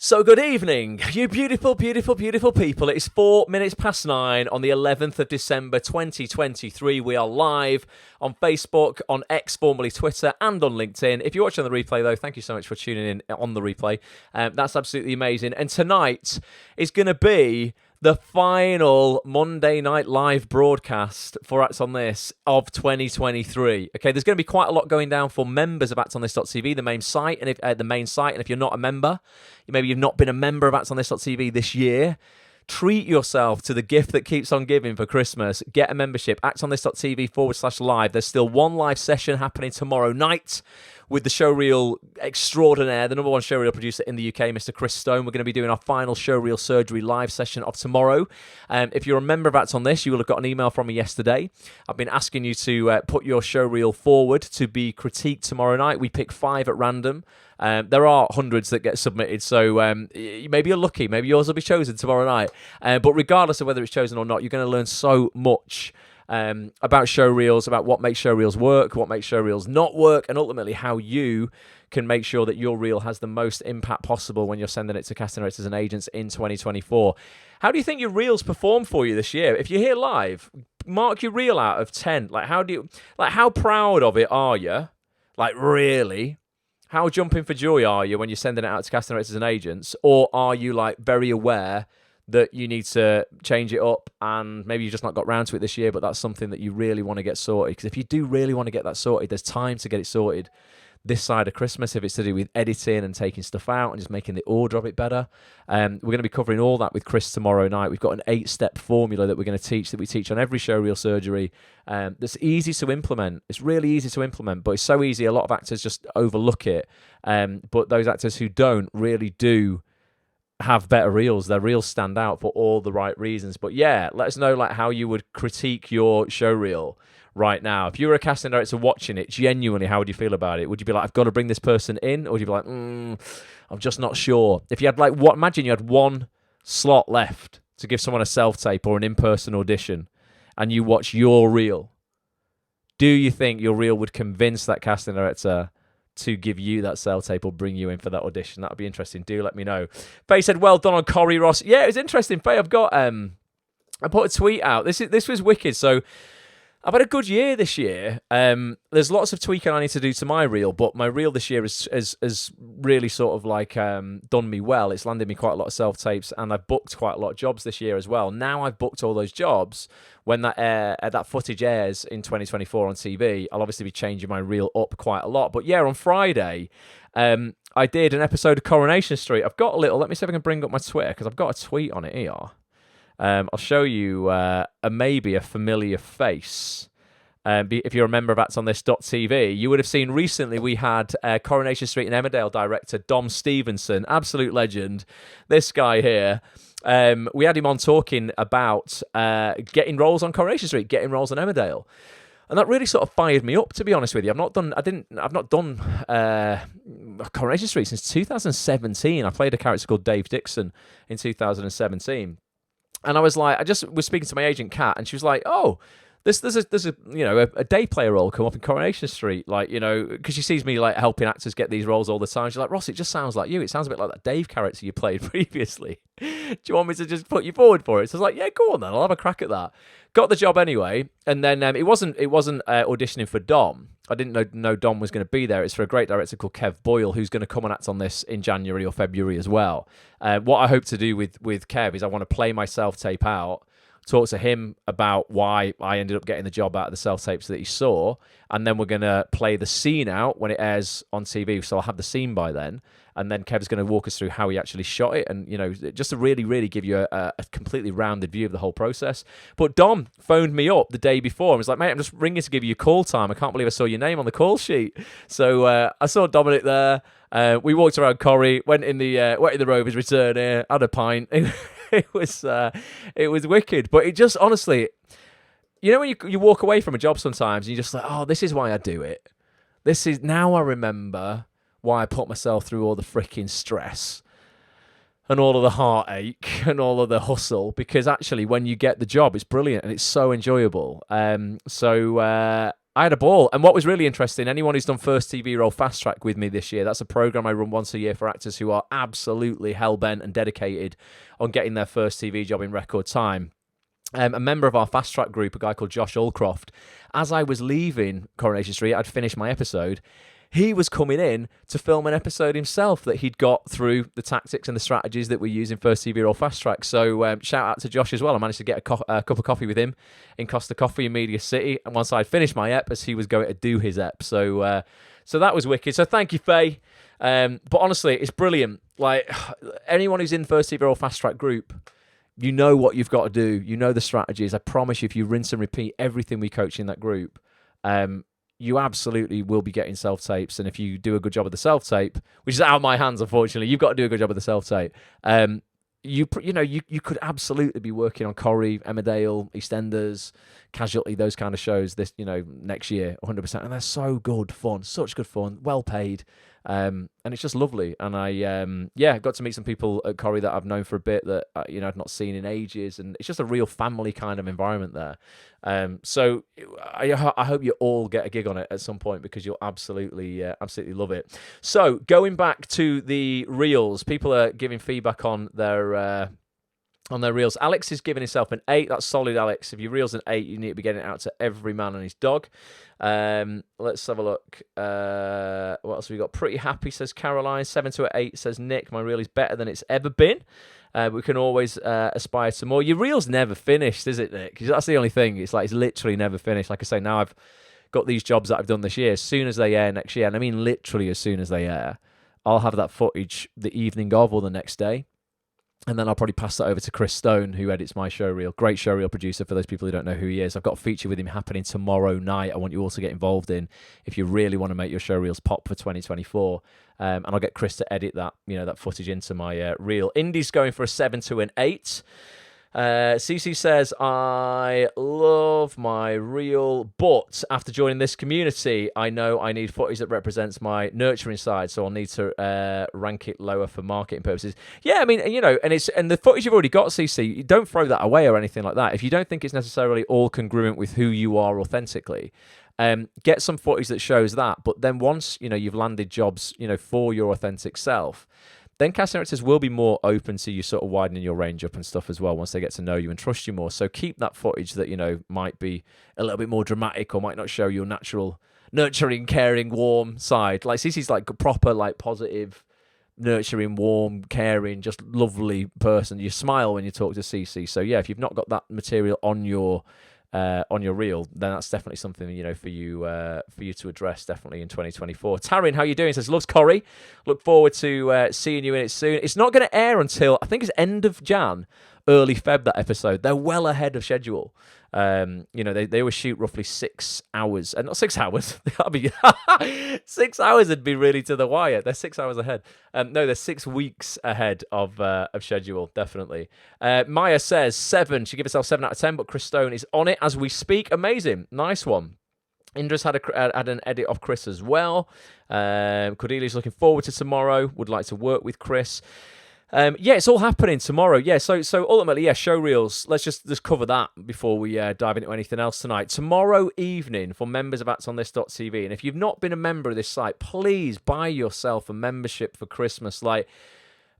So good evening, you beautiful, beautiful, beautiful people. It's 4 minutes past 9 on the 11th of December 2023. We are live on Facebook, on X, formerly Twitter, and on LinkedIn. If you're watching the replay, though, thank you so much for tuning in on the replay. That's absolutely amazing. And tonight is going to be the final Monday Night Live broadcast for Acts on This of 2023. Okay, there's going to be quite a lot going down for members of ActsOnThis.tv, the main site, and if you're not a member, maybe you've not been a member of ActsOnThis.tv this year, treat yourself to the gift that keeps on giving for Christmas. Get a membership, actsonthis.tv/live. There's still one live session happening tomorrow night with the showreel extraordinaire, the number one showreel producer in the UK, Mr. Chris Stone. We're going to be doing our final showreel surgery live session of tomorrow. If you're a member of Acts on This, you will have got an email from me yesterday. I've been asking you to put your showreel forward to be critiqued tomorrow night. We pick 5 at random. There are hundreds that get submitted, so maybe you're lucky. Maybe yours will be chosen tomorrow night. But regardless of whether it's chosen or not, you're going to learn so much about showreels, about what makes showreels work, what makes showreels not work, and ultimately how you can make sure that your reel has the most impact possible when you're sending it to casting directors and agents in 2024. How do you think your reels perform for you this year? If you're here live, mark your reel out of 10. How proud of it are you? Like, really? How jumping for joy are you when you're sending it out to casting directors and agents? Or are you like very aware that you need to change it up and maybe you've just not got round to it this year, but that's something that you really want to get sorted? Because if you do really want to get that sorted, there's time to get it sorted this side of Christmas if it's to do with editing and taking stuff out and just making the order of it better. We're going to be covering all that with Chris tomorrow night. We've got an 8-step formula that we're going to teach, that we teach on every showreel surgery. That's easy to implement. It's really easy to implement, but it's so easy. A lot of actors just overlook it. But those actors who don't really do have better reels. Their reels stand out for all the right reasons. But yeah, let us know how you would critique your showreel right now. If you were a casting director watching it, genuinely, how would you feel about it? Would you be like, I've got to bring this person in? Or would you be like, I'm just not sure? If you had imagine you had one slot left to give someone a self-tape or an in-person audition and you watch your reel, do you think your reel would convince that casting director to give you that self-tape or bring you in for that audition? That would be interesting. Do let me know. Faye said, well done on Corey Ross. Yeah, it was interesting. Faye, I've got I put a tweet out. This was wicked. So I've had a good year this year. There's lots of tweaking I need to do to my reel, but my reel this year has really sort of done me well. It's landed me quite a lot of self-tapes, and I've booked quite a lot of jobs this year as well. Now I've booked all those jobs. When that footage airs in 2024 on TV, I'll obviously be changing my reel up quite a lot. But yeah, on Friday, I did an episode of Coronation Street. I've got a little, let me see if I can bring up my Twitter, because I've got a tweet on it here. I'll show you maybe a familiar face. If you're a member of ActsOnThis.tv, you would have seen recently we had Coronation Street and Emmerdale director Dom Stevenson, absolute legend. This guy here. We had him on talking about getting roles on Coronation Street, getting roles on Emmerdale. And that really sort of fired me up, to be honest with you. I've not done Coronation Street since 2017. I played a character called Dave Dixon in 2017. And I was like, I just was speaking to my agent Kat, and she was like, "Oh, there's a day player role come up in Coronation Street, because she sees me helping actors get these roles all the time. She's like, Ross, it just sounds like you. It sounds a bit like that Dave character you played previously. Do you want me to just put you forward for it?" So I was like, "Yeah, go on then. I'll have a crack at that." Got the job anyway, and then it wasn't auditioning for Dom. I didn't know Dom was going to be there. It's for a great director called Kev Boyle, who's going to come and act on this in January or February as well. What I hope to do with Kev is I want to play my self-tape out, talk to him about why I ended up getting the job out of the self-tapes that he saw, and then we're going to play the scene out when it airs on TV, so I'll have the scene by then, and then Kev's going to walk us through how he actually shot it, and just to really, really give you a completely rounded view of the whole process. But Dom phoned me up the day before and was like, "Mate, I'm just ringing to give you a call time. I can't believe I saw your name on the call sheet." So I saw Dominic there. We walked around Corrie, went in the Rovers return here, had a pint. It was wicked. But it just, honestly, when you walk away from a job sometimes and you're just like, oh, this is why I do it. Now I remember why I put myself through all the freaking stress and all of the heartache and all of the hustle, because actually when you get the job, it's brilliant and it's so enjoyable. So I had a ball. And what was really interesting, anyone who's done First TV Role Fast Track with me this year, that's a program I run once a year for actors who are absolutely hell-bent and dedicated on getting their first TV job in record time. A member of our Fast Track group, a guy called Josh Allcroft, as I was leaving Coronation Street, I'd finished my episode. He was coming in to film an episode himself that he'd got through the tactics and the strategies that we use in First TV Role Fast Track. So shout out to Josh as well. I managed to get a cup of coffee with him in Costa Coffee in Media City. And once I'd finished my ep, as he was going to do his ep. So that was wicked. So thank you, Faye. But honestly, it's brilliant. Like, anyone who's in First TV Role Fast Track group, you know what you've got to do. You know the strategies. I promise you, if you rinse and repeat everything we coach in that group, you absolutely will be getting self-tapes. And if you do a good job of the self-tape, which is out of my hands, unfortunately, you've got to do a good job of the self-tape. You could absolutely be working on Corrie, Emmerdale, EastEnders, Casualty, those kind of shows this, next year, 100%. And they're so good fun, such good fun, well paid. And it's just lovely. And I got to meet some people at Corrie that I've known for a bit that I've not seen in ages, and it's just a real family kind of environment there. So I hope you all get a gig on it at some point, because you'll absolutely love it. So going back to the reels, people are giving feedback on their reels. Alex is giving himself an 8. That's solid, Alex. If your reel's an 8, you need to be getting it out to every man and his dog. Let's have a look. What else have we got? Pretty happy, says Caroline. 7 to 8, says Nick. My reel is better than it's ever been. We can always aspire to more. Your reel's never finished, is it, Nick? 'Cause that's the only thing. It's literally never finished. Like I say, now I've got these jobs that I've done this year. As soon as they air next year, and I mean literally as soon as they air, I'll have that footage the evening of or the next day. And then I'll probably pass that over to Chris Stone, who edits my show reel. Great show reel producer, for those people who don't know who he is. I've got a feature with him happening tomorrow night. I want you all to get involved in if you really want to make your show reels pop for 2024. And I'll get Chris to edit that, that footage into my reel. Indy's going for a 7 to an 8. CC says, I love my reel, but after joining this community, I know I need footage that represents my nurturing side, so I'll need to rank it lower for marketing purposes. Yeah, I mean, and the footage you've already got, CC, don't throw that away or anything like that. If you don't think it's necessarily all congruent with who you are authentically, get some footage that shows that. But then once, you've landed jobs, for your authentic self, then casting directors will be more open to you sort of widening your range up and stuff as well once they get to know you and trust you more. So keep that footage that, might be a little bit more dramatic or might not show your natural, nurturing, caring, warm side. Like Cece's like proper, like positive, nurturing, warm, caring, just lovely person. You smile when you talk to Cece. So yeah, if you've not got that material on your reel, then that's definitely something for you to address definitely in 2024. Taryn, how you doing? Says loves Corrie. Look forward to seeing you in it soon. It's not going to air until I think it's end of Jan, early Feb. That episode, they're well ahead of schedule. They always shoot roughly 6 hours, and not 6 hours. That'd be 6 hours would be really to the wire. They're 6 hours ahead. No, they're 6 weeks ahead of schedule, definitely. Maya says 7. She gave herself 7 out of 10, but Chris Stone is on it as we speak. Amazing, nice one. Indra's had an edit of Chris as well. Cordelia's looking forward to tomorrow. Would like to work with Chris. It's all happening tomorrow. Yeah, so ultimately, show reels. Let's just cover that before we dive into anything else tonight. Tomorrow evening for members of actsonthis.tv, and if you've not been a member of this site, please buy yourself a membership for Christmas. And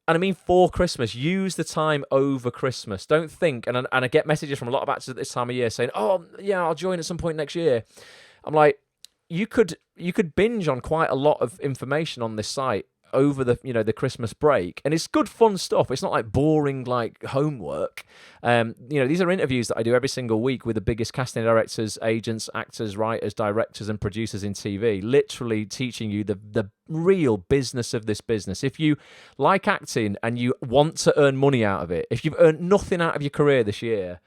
I mean for Christmas, use the time over Christmas. Don't think, and I get messages from a lot of actors at this time of year saying, "Oh, yeah, I'll join at some point next year." I'm like, you could binge on quite a lot of information on this site over the Christmas break, and it's good fun stuff. It's not like boring like homework. These are interviews that I do every single week with the biggest casting directors, agents, actors, writers, directors and producers in TV, literally teaching you the real business of this business. If you like acting and you want to earn money out of it, if you've earned nothing out of your career this year,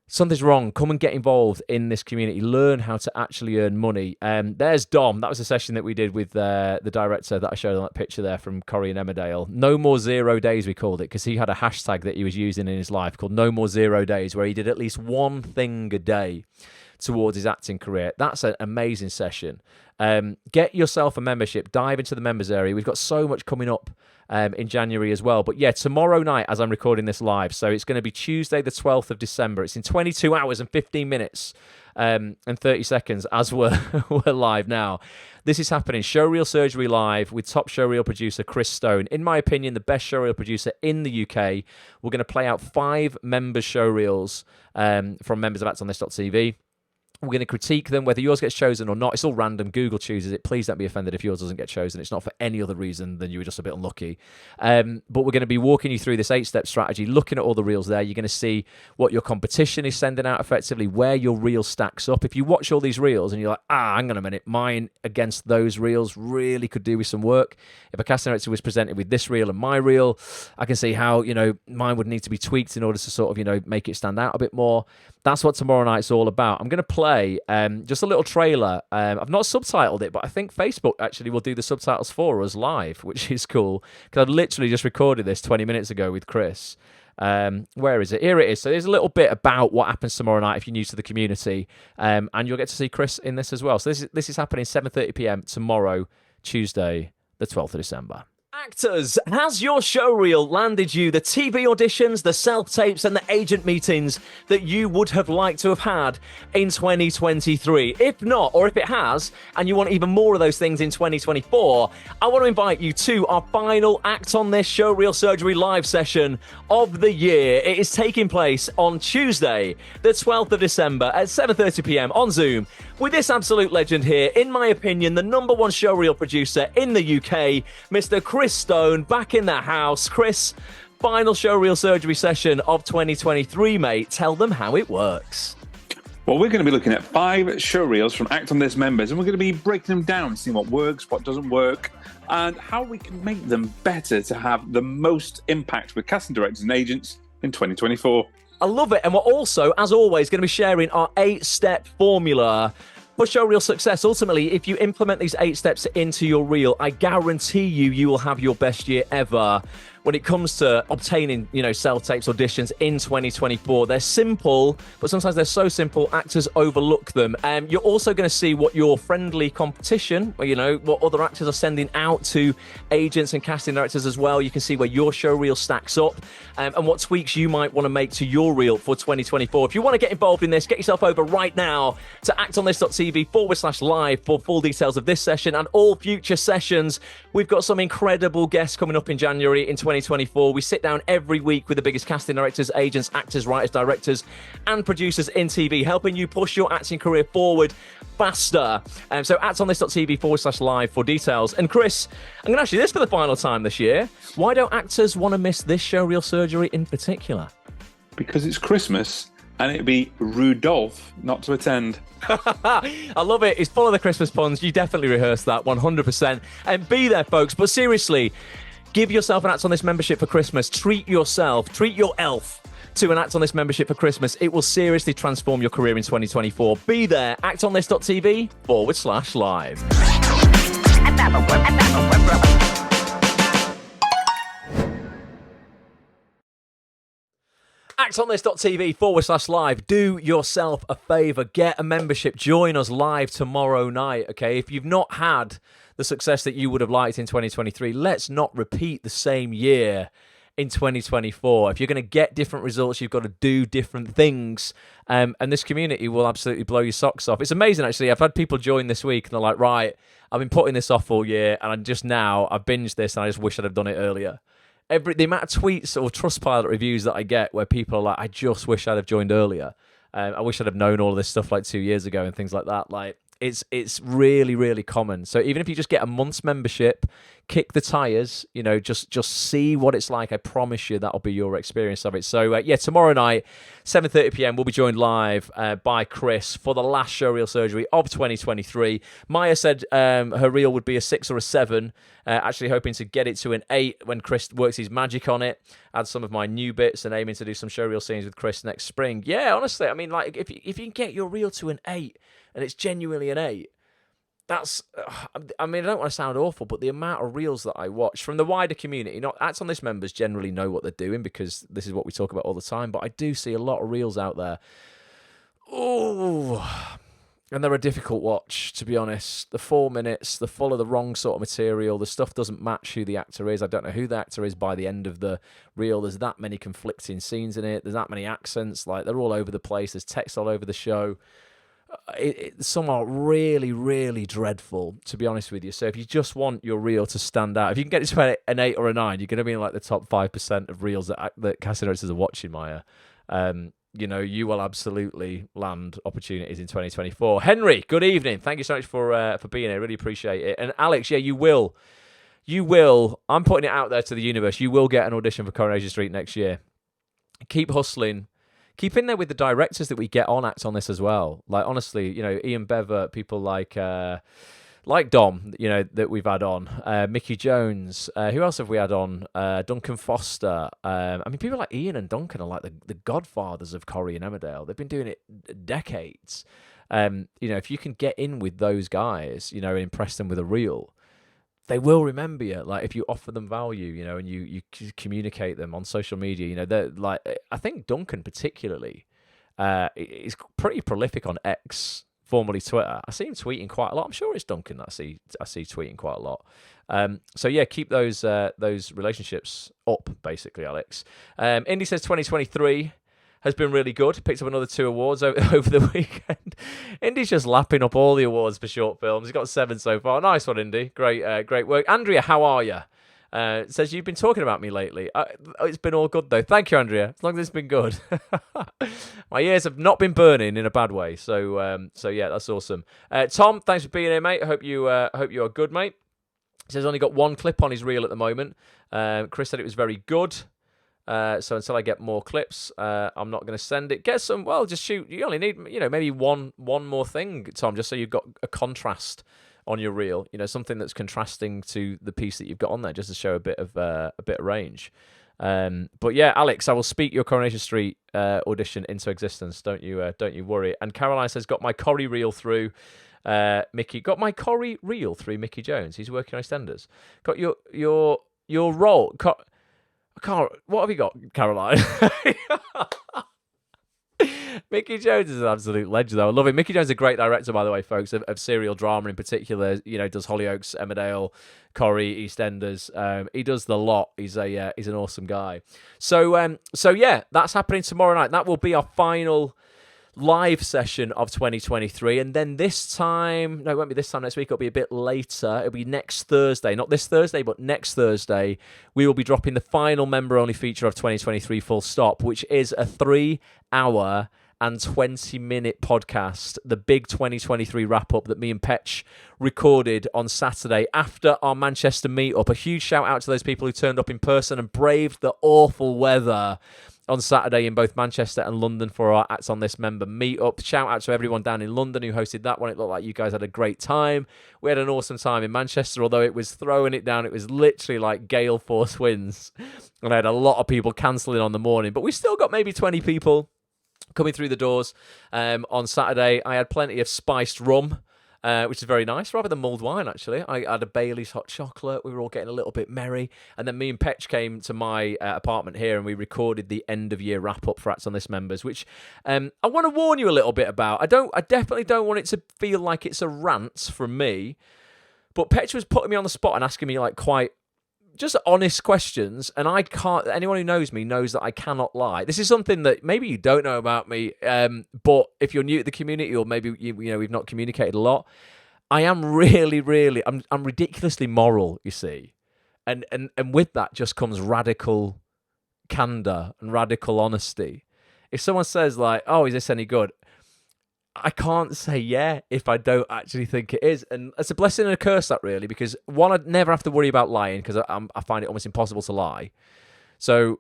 something's wrong. Come and get involved in this community. Learn how to actually earn money. There's Dom. That was a session that we did with the director that I showed on that picture there from Corrie and Emmerdale. No More 0 Days, we called it, because he had a hashtag that he was using in his life called No More 0 Days, where he did at least one thing a day towards his acting career. That's an amazing session. Get yourself a membership. Dive into the members area. We've got so much coming up in January as well. But yeah, tomorrow night, as I'm recording this live, so it's going to be Tuesday the 12th of December. It's in 22 hours and 15 minutes and 30 seconds as we're live now. This is happening, Showreel Surgery Live with top showreel producer Chris Stone. In my opinion, the best showreel producer in the UK. We're going to play out 5 members' showreels from members of ActOnThis.tv. We're going to critique them, whether yours gets chosen or not. It's all random. Google chooses it. Please don't be offended if yours doesn't get chosen. It's not for any other reason than you were just a bit unlucky. But we're going to be walking you through this 8-step strategy, looking at all the reels there. You're going to see what your competition is sending out effectively, where your reel stacks up. If you watch all these reels and you're like, hang on a minute, mine against those reels really could do with some work. If a casting director was presented with this reel and my reel, I can see how, mine would need to be tweaked in order to sort of, make it stand out a bit more. That's what tomorrow night's all about. I'm going to play just a little trailer. I've not subtitled it, but I think Facebook actually will do the subtitles for us live, which is cool, because I've literally just recorded this 20 minutes ago with Chris. Where is it? Here it is. So there's a little bit about what happens tomorrow night if you're new to the community, and you'll get to see Chris in this as well. So this is happening 7:30 p.m. tomorrow, Tuesday, the 12th of December. Actors, has your showreel landed you the TV auditions, the self-tapes and the agent meetings that you would have liked to have had in 2023? If not, or if it has, and you want even more of those things in 2024, I want to invite you to our final Act on This Showreel Surgery live session of the year. It is taking place on Tuesday, the 12th of December at 7:30 p.m. on Zoom with this absolute legend here, in my opinion, the #1 showreel producer in the UK, Mr. Chris Stone, back in the house. Chris, final showreel surgery session of 2023, mate. Tell them how it works. Well, we're going to be looking at 5 showreels from Act on This members, and we're going to be breaking them down, seeing what works, what doesn't work, and how we can make them better to have the most impact with casting directors and agents in 2024. I love it. And we're also, as always, going to be sharing our 8-step formula for showreel success. Ultimately, if you implement these 8 steps into your reel, I guarantee you will have your best year ever when it comes to obtaining, self-tapes, auditions in 2024. They're simple, but sometimes they're so simple, actors overlook them. You're also going to see what your friendly competition, what other actors are sending out to agents and casting directors as well. You can see where your show reel stacks up and what tweaks you might want to make to your reel for 2024. If you want to get involved in this, get yourself over right now to actonthis.tv/live for full details of this session and all future sessions. We've got some incredible guests coming up in January in 2024. We sit down every week with the biggest casting directors, agents, actors, writers, directors, and producers in TV, helping you push your acting career forward faster. So actonthis.tv/live for details. And Chris, I'm going to ask you this for the final time this year. Why don't actors want to miss this showreel surgery in particular? Because it's Christmas, and it'd be Rudolph not to attend. I love it. It's full of the Christmas puns. You definitely rehearsed that 100%. And be there, folks. But seriously, give yourself an Act on This membership for Christmas. Treat your elf to an Act on This membership for Christmas. It will seriously transform your career in 2024. Be there. actonthis.tv/live. actonthis.tv/live. Do yourself a favor. Get a membership. Join us live tomorrow night, okay? If you've not had the success that you would have liked in 2023, let's not repeat the same year in 2024. If you're going to get different results, you've got to do different things. And this community will absolutely blow your socks off. It's amazing, actually. I've had people join this week and they're like, right, I've been putting this off all year and I've binged this and I just wish I'd have done it earlier. The amount of tweets or Trustpilot reviews that I get where people are like, I just wish I'd have joined earlier. I wish I'd have known all of this stuff like 2 years ago and things like that. Like, it's really, really common. So even if you just get a month's membership, kick the tires, just see what it's like. I promise you that'll be your experience of it. So tomorrow night, 7:30 p.m, we'll be joined live by Chris for the last showreel surgery of 2023. Maya said her reel would be a 6 or a 7, actually hoping to get it to an 8 when Chris works his magic on it. Add some of my new bits and aiming to do some showreel scenes with Chris next spring. Yeah, honestly, I mean, like, if you can get your reel to an 8 and it's genuinely an 8, that's, I mean, I don't want to sound awful, but the amount of reels that I watch from the wider community, Acts on This members generally know what they're doing because this is what we talk about all the time, but I do see a lot of reels out there. Oh, and they're a difficult watch, to be honest. The 4 minutes, they're full of the wrong sort of material. The stuff doesn't match who the actor is. I don't know who the actor is by the end of the reel. There's that many conflicting scenes in it. There's that many accents. Like, they're all over the place. There's text all over the show. Some are really, really dreadful, to be honest with you. So if you just want your reel to stand out, if you can get it to an 8 or a 9, you're going to be in like the top 5% of reels that casting directors are watching, Maya. You will absolutely land opportunities in 2024. Henry, good evening. Thank you so much for being here. Really appreciate it. And Alex, yeah, you will. I'm putting it out there to the universe. You will get an audition for Coronation Street next year. Keep hustling. Keep in there with the directors that we get on Act on this as well. Like, honestly, Ian Bever, people like Dom, that we've had on, Mickey Jones. Who else have we had on? Duncan Foster. People like Ian and Duncan are like the godfathers of Corrie and Emmerdale. They've been doing it decades. If you can get in with those guys, and impress them with a reel, they will remember you. Like, if you offer them value, and you communicate them on social media, they're like, I think Duncan particularly is pretty prolific on X, formerly Twitter. I see him tweeting quite a lot. I'm sure it's Duncan that I see tweeting quite a lot. So yeah, keep those relationships up, basically, Alex. Indy says 2023 has been really good. Picked up another 2 awards over the weekend. Indy's just lapping up all the awards for short films. He's got 7 so far. Nice one, Indy. Great work. Andrea, how are you? Says, you've been talking about me lately. It's been all good, though. Thank you, Andrea. As long as it's been good. My ears have not been burning in a bad way. So yeah, that's awesome. Tom, thanks for being here, mate. I hope you are good, mate. He says, only got 1 clip on his reel at the moment. Chris said it was very good. So until I get more clips, I'm not going to send it. Get some, just shoot. You only need, maybe one more thing, Tom, just so you've got a contrast on your reel, something that's contrasting to the piece that you've got on there, just to show a bit of range. But yeah, Alex, I will speak your Coronation Street audition into existence. Don't you worry. And Caroline says, got my Corrie reel through. Mickey got my Corrie reel through Mickey Jones. He's working on EastEnders. Got your role. What have you got, Caroline? Mickey Jones is an absolute legend, though. I love him. Mickey Jones is a great director, by the way, folks, of serial drama in particular. Does Hollyoaks, Emmerdale, Corrie, EastEnders. He does the lot. He's an awesome guy. So yeah, that's happening tomorrow night. That will be our final live session of 2023, and then it won't be this time next week, it'll be a bit later. It'll be next Thursday, not this Thursday, but next Thursday, we will be dropping the final member-only feature of 2023 full stop, which is a 3-hour and 20-minute podcast, the big 2023 wrap-up that me and Petch recorded on Saturday after our Manchester meet-up. A huge shout-out to those people who turned up in person and braved the awful weather on Saturday in both Manchester and London for our Acts on This member meet-up. Shout out to everyone down in London who hosted that one. It looked like you guys had a great time. We had an awesome time in Manchester, although it was throwing it down. It was literally like gale force winds. And I had a lot of people cancelling on the morning. But we still got maybe 20 people coming through the doors on Saturday. I had plenty of spiced rum, which is very nice, rather than mulled wine, actually. I had a Bailey's hot chocolate. We were all getting a little bit merry. And then me and Petch came to my apartment here and we recorded the end-of-year wrap-up for Acts on This members, which I want to warn you a little bit about. I definitely don't want it to feel like it's a rant from me, but Petch was putting me on the spot and asking me like quite just honest questions, and I can't. Anyone who knows me knows that I cannot lie. This is something that maybe you don't know about me, but if you're new to the community, or maybe we've not communicated a lot, I am really, I'm ridiculously moral, you see, and with that just comes radical candor and radical honesty. If someone says like, "Oh, is this any good?" I can't say yeah if I don't actually think it is. And it's a blessing and a curse, that, really, because one, I'd never have to worry about lying because I find it almost impossible to lie. So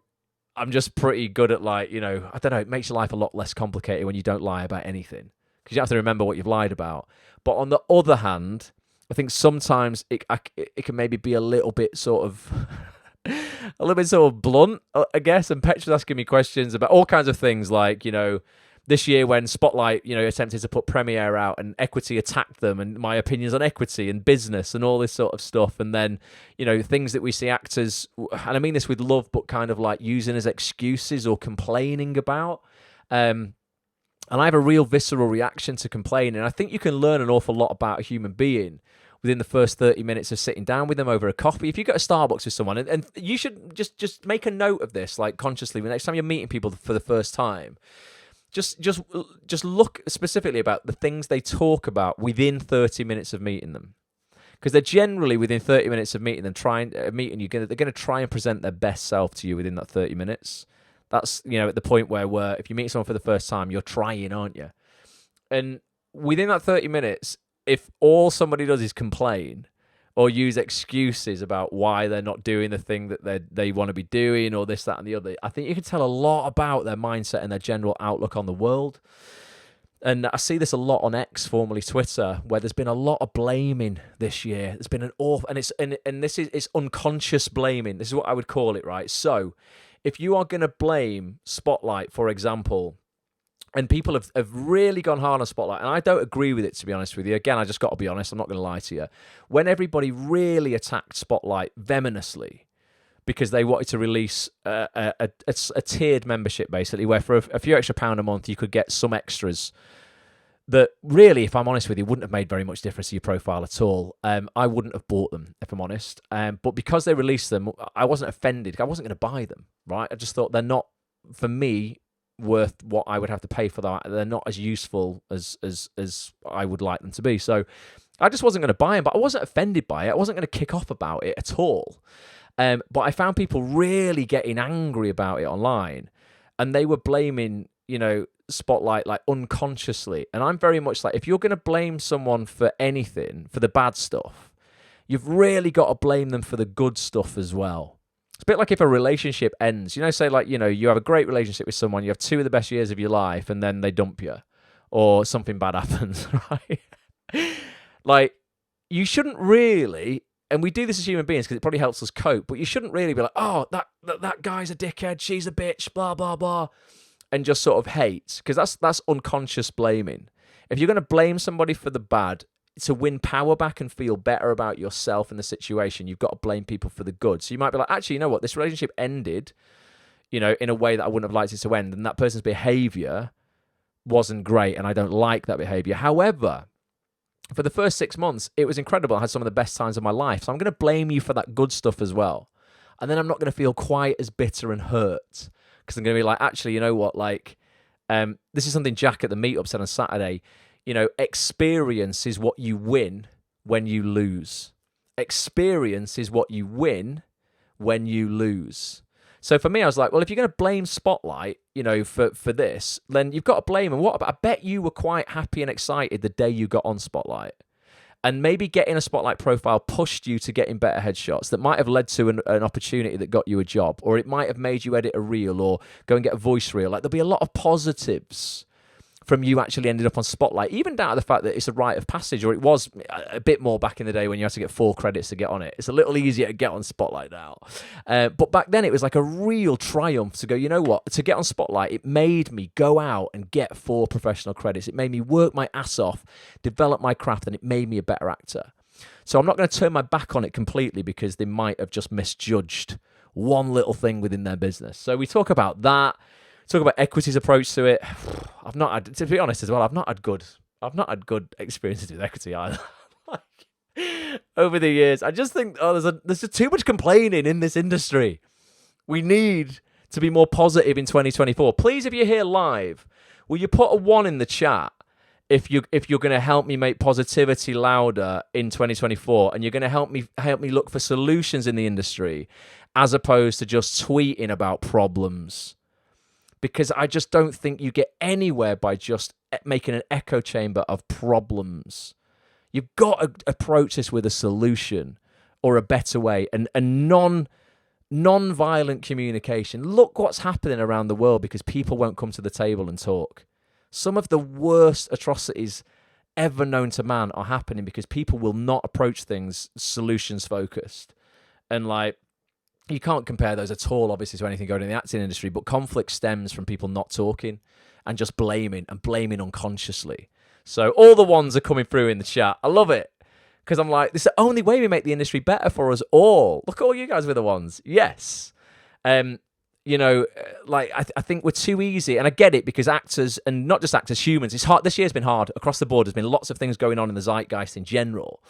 I'm just pretty good at, like, I don't know, it makes your life a lot less complicated when you don't lie about anything because you have to remember what you've lied about. But on the other hand, I think sometimes it can maybe be a little bit sort of blunt, I guess. And Petch was asking me questions about all kinds of things, like, this year when Spotlight, attempted to put Premiere out and Equity attacked them, and my opinions on equity and business and all this sort of stuff. And then, things that we see actors, and I mean this with love, but kind of like using as excuses or complaining about. And I have a real visceral reaction to complaining. I think you can learn an awful lot about a human being within the first 30 minutes of sitting down with them over a coffee. If you go to Starbucks with someone, and you should just make a note of this, like consciously, the next time you're meeting people for the first time, just look specifically about the things they talk about within 30 minutes of meeting them. Because they're generally within 30 minutes of meeting them, they're going to try and present their best self to you within that 30 minutes. That's, at the point where if you meet someone for the first time, you're trying, aren't you? And within that 30 minutes, if all somebody does is complain or use excuses about why they're not doing the thing that they want to be doing or this, that, and the other, I think you can tell a lot about their mindset and their general outlook on the world. And I see this a lot on X, formerly Twitter, where there's been a lot of blaming this year. There's been an awful, and it's unconscious blaming. This is what I would call it, right? So if you are going to blame Spotlight, for example, and people have really gone hard on Spotlight, and I don't agree with it, to be honest with you. Again, I just got to be honest. I'm not going to lie to you. When everybody really attacked Spotlight venomously because they wanted to release a tiered membership, basically, where for a few extra pound a month, you could get some extras that really, if I'm honest with you, wouldn't have made very much difference to your profile at all. I wouldn't have bought them, if I'm honest. But because they released them, I wasn't offended. I wasn't going to buy them, right? I just thought they're not, for me, worth what I would have to pay for that. They're not as useful as I would like them to be. So I just wasn't going to buy them, but I wasn't offended by it. I wasn't going to kick off about it at all. But I found people really getting angry about it online, and they were blaming, Spotlight like unconsciously. And I'm very much like, if you're going to blame someone for anything, for the bad stuff, you've really got to blame them for the good stuff as well. It's a bit like if a relationship ends, say like, you have a great relationship with someone, you have 2 of the best years of your life, and then they dump you or something bad happens, right? Like, you shouldn't really, and we do this as human beings because it probably helps us cope, but you shouldn't really be like, oh, that guy's a dickhead, she's a bitch, blah, blah, blah, and just sort of hate, because that's unconscious blaming. If you're going to blame somebody for the bad, to win power back and feel better about yourself and the situation, you've got to blame people for the good. So you might be like, actually, you know what? This relationship ended, in a way that I wouldn't have liked it to end, and that person's behavior wasn't great, and I don't like that behavior. However, for the first 6 months, it was incredible. I had some of the best times of my life. So I'm going to blame you for that good stuff as well. And then I'm not going to feel quite as bitter and hurt, because I'm going to be like, actually, you know what? Like, this is something Jack at the meetup said on Saturday. Experience is what you win when you lose. Experience is what you win when you lose. So for me, I was like, well, if you're going to blame Spotlight, for this, then you've got to blame them. What about, I bet you were quite happy and excited the day you got on Spotlight. And maybe getting a Spotlight profile pushed you to getting better headshots that might have led to an opportunity that got you a job, or it might have made you edit a reel or go and get a voice reel. Like, there'll be a lot of positives from you actually ended up on Spotlight, even down to the fact that it's a rite of passage, or it was a bit more back in the day when you had to get 4 credits to get on it. It's a little easier to get on Spotlight now. But back then it was like a real triumph to go, you know what, to get on Spotlight, it made me go out and get 4 professional credits. It made me work my ass off, develop my craft, and it made me a better actor. So I'm not going to turn my back on it completely because they might have just misjudged one little thing within their business. So we talk about that. Talk about Equity's approach to it. I've not had, to be honest as well, I've not had good experiences with Equity either. Over the years, I just think there's just too much complaining in this industry. We need to be more positive in 2024. Please, if you're here live, will you put a 1 in the chat if you're going to help me make positivity louder in 2024, and you're going to help me look for solutions in the industry as opposed to just tweeting about problems. Because I just don't think you get anywhere by just making an echo chamber of problems. You've got to approach this with a solution or a better way, and non-violent communication. Look what's happening around the world because people won't come to the table and talk. Some of the worst atrocities ever known to man are happening because people will not approach things solutions focused. And like, you can't compare those at all, obviously, to anything going in the acting industry, but conflict stems from people not talking and just blaming unconsciously. So all the ones are coming through in the chat. I love it because I'm like, this is the only way we make the industry better for us all. Look at all you guys with the ones. Yes. like I think we're too easy, and I get it because actors, and not just actors, humans, it's hard. This year's been hard across the board. There's been lots of things going on in the zeitgeist in general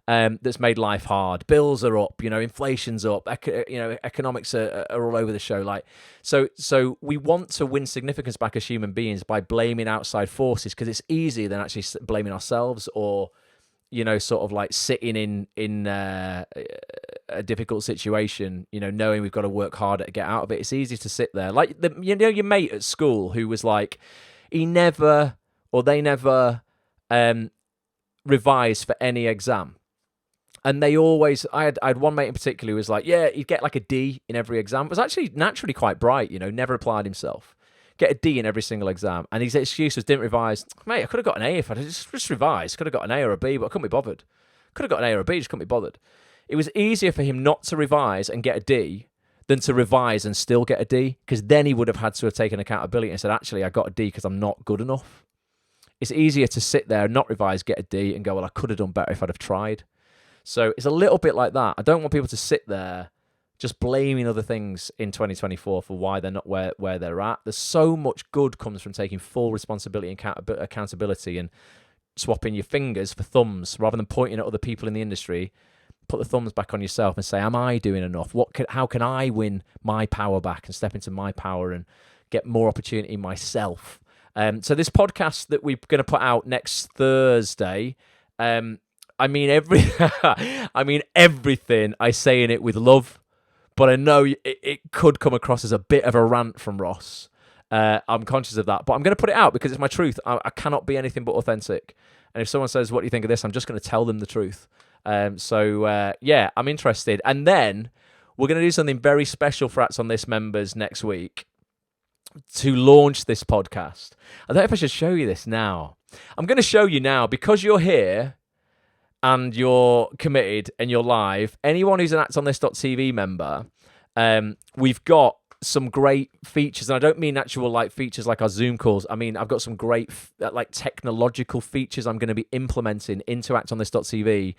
that's made life hard. Bills are up, inflation's up, economics are all over the show. Like, so we want to win significance back as human beings by blaming outside forces because it's easier than actually blaming ourselves or sort of like sitting in a difficult situation, knowing we've got to work harder to get out of it. It's easy to sit there. Like, your mate at school who was like, they never revised for any exam. And they always, I had one mate in particular who was like, yeah, he'd get like a D in every exam. Was actually naturally quite bright, never applied himself. Get a D in every single exam. And his excuse was, didn't revise. Mate, I could have got an A if I just revised. Could have got an A or a B, but I couldn't be bothered. Could have got an A or a B, just couldn't be bothered. It was easier for him not to revise and get a D than to revise and still get a D, because then he would have had to have taken accountability and said, actually, I got a D because I'm not good enough. It's easier to sit there and not revise, get a D, and go, well, I could have done better if I'd have tried. So it's a little bit like that. I don't want people to sit there just blaming other things in 2024 for why they're not where they're at. There's so much good comes from taking full responsibility and accountability and swapping your fingers for thumbs rather than pointing at other people in the industry. Put the thumbs back on yourself and say, am I doing enough? How can I win my power back and step into my power and get more opportunity myself? So this podcast that we're going to put out next Thursday, I mean everything I say in it with love, but I know it could come across as a bit of a rant from Ross. I'm conscious of that, but I'm going to put it out because it's my truth. I cannot be anything but authentic. And if someone says, what do you think of this? I'm just going to tell them the truth. Yeah, I'm interested. And then we're going to do something very special for Acts on This members next week to launch this podcast. I don't know if I should show you this now. I'm going to show you now because you're here and you're committed and you're live. Anyone who's an actonthis.tv member, we've got some great features, and I don't mean actual like features like our Zoom calls. I mean, I've got some great like technological features I'm going to be implementing into actonthis.tv.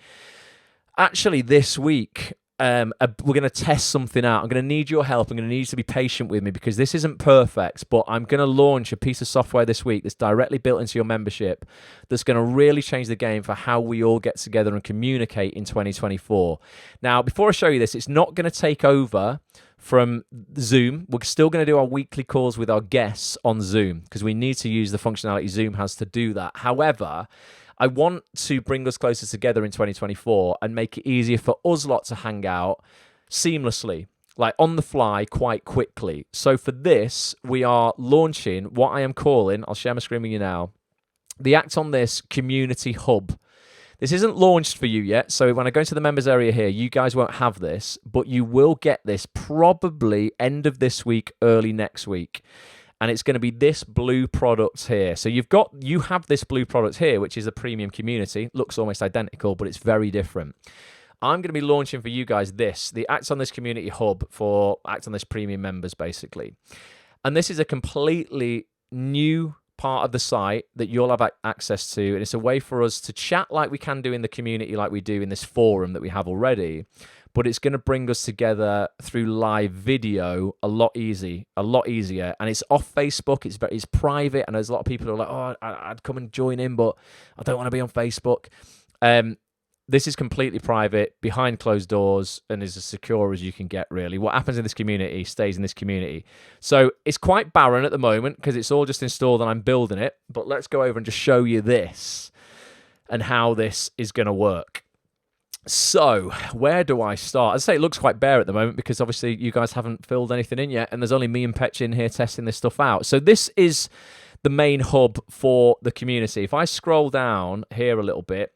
Actually, this week, we're going to test something out. I'm going to need your help. I'm going to need you to be patient with me because this isn't perfect, but I'm going to launch a piece of software this week that's directly built into your membership that's going to really change the game for how we all get together and communicate in 2024. Now, before I show you this, it's not going to take over from Zoom. We're still going to do our weekly calls with our guests on Zoom because we need to use the functionality Zoom has to do that. However, I want to bring us closer together in 2024 and make it easier for us lot to hang out seamlessly, like on the fly, quite quickly. So for this, we are launching what I am calling, I'll share my screen with you now, the Act on This Community Hub. This isn't launched for you yet, so when I go into the members area here, you guys won't have this, but you will get this probably end of this week, early next week. And it's going to be this blue product here. So you have this blue product here, which is a premium community. Looks almost identical, but it's very different. I'm going to be launching for you guys the Act on This Community Hub for Act on This premium members, basically. And this is a completely new part of the site that you'll have access to. And it's a way for us to chat like we can do in the community, like we do in this forum that we have already. But it's going to bring us together through live video a lot easier, and it's off Facebook. It's private, and there's a lot of people who are like, "Oh, I'd come and join in, but I don't want to be on Facebook." This is completely private, behind closed doors, and is as secure as you can get. Really, what happens in this community stays in this community. So it's quite barren at the moment because it's all just installed and I'm building it. But let's go over and just show you this and how this is going to work. So, where do I start? I'd say it looks quite bare at the moment because obviously you guys haven't filled anything in yet, and there's only me and Petch in here testing this stuff out. So this is the main hub for the community. If I scroll down here a little bit,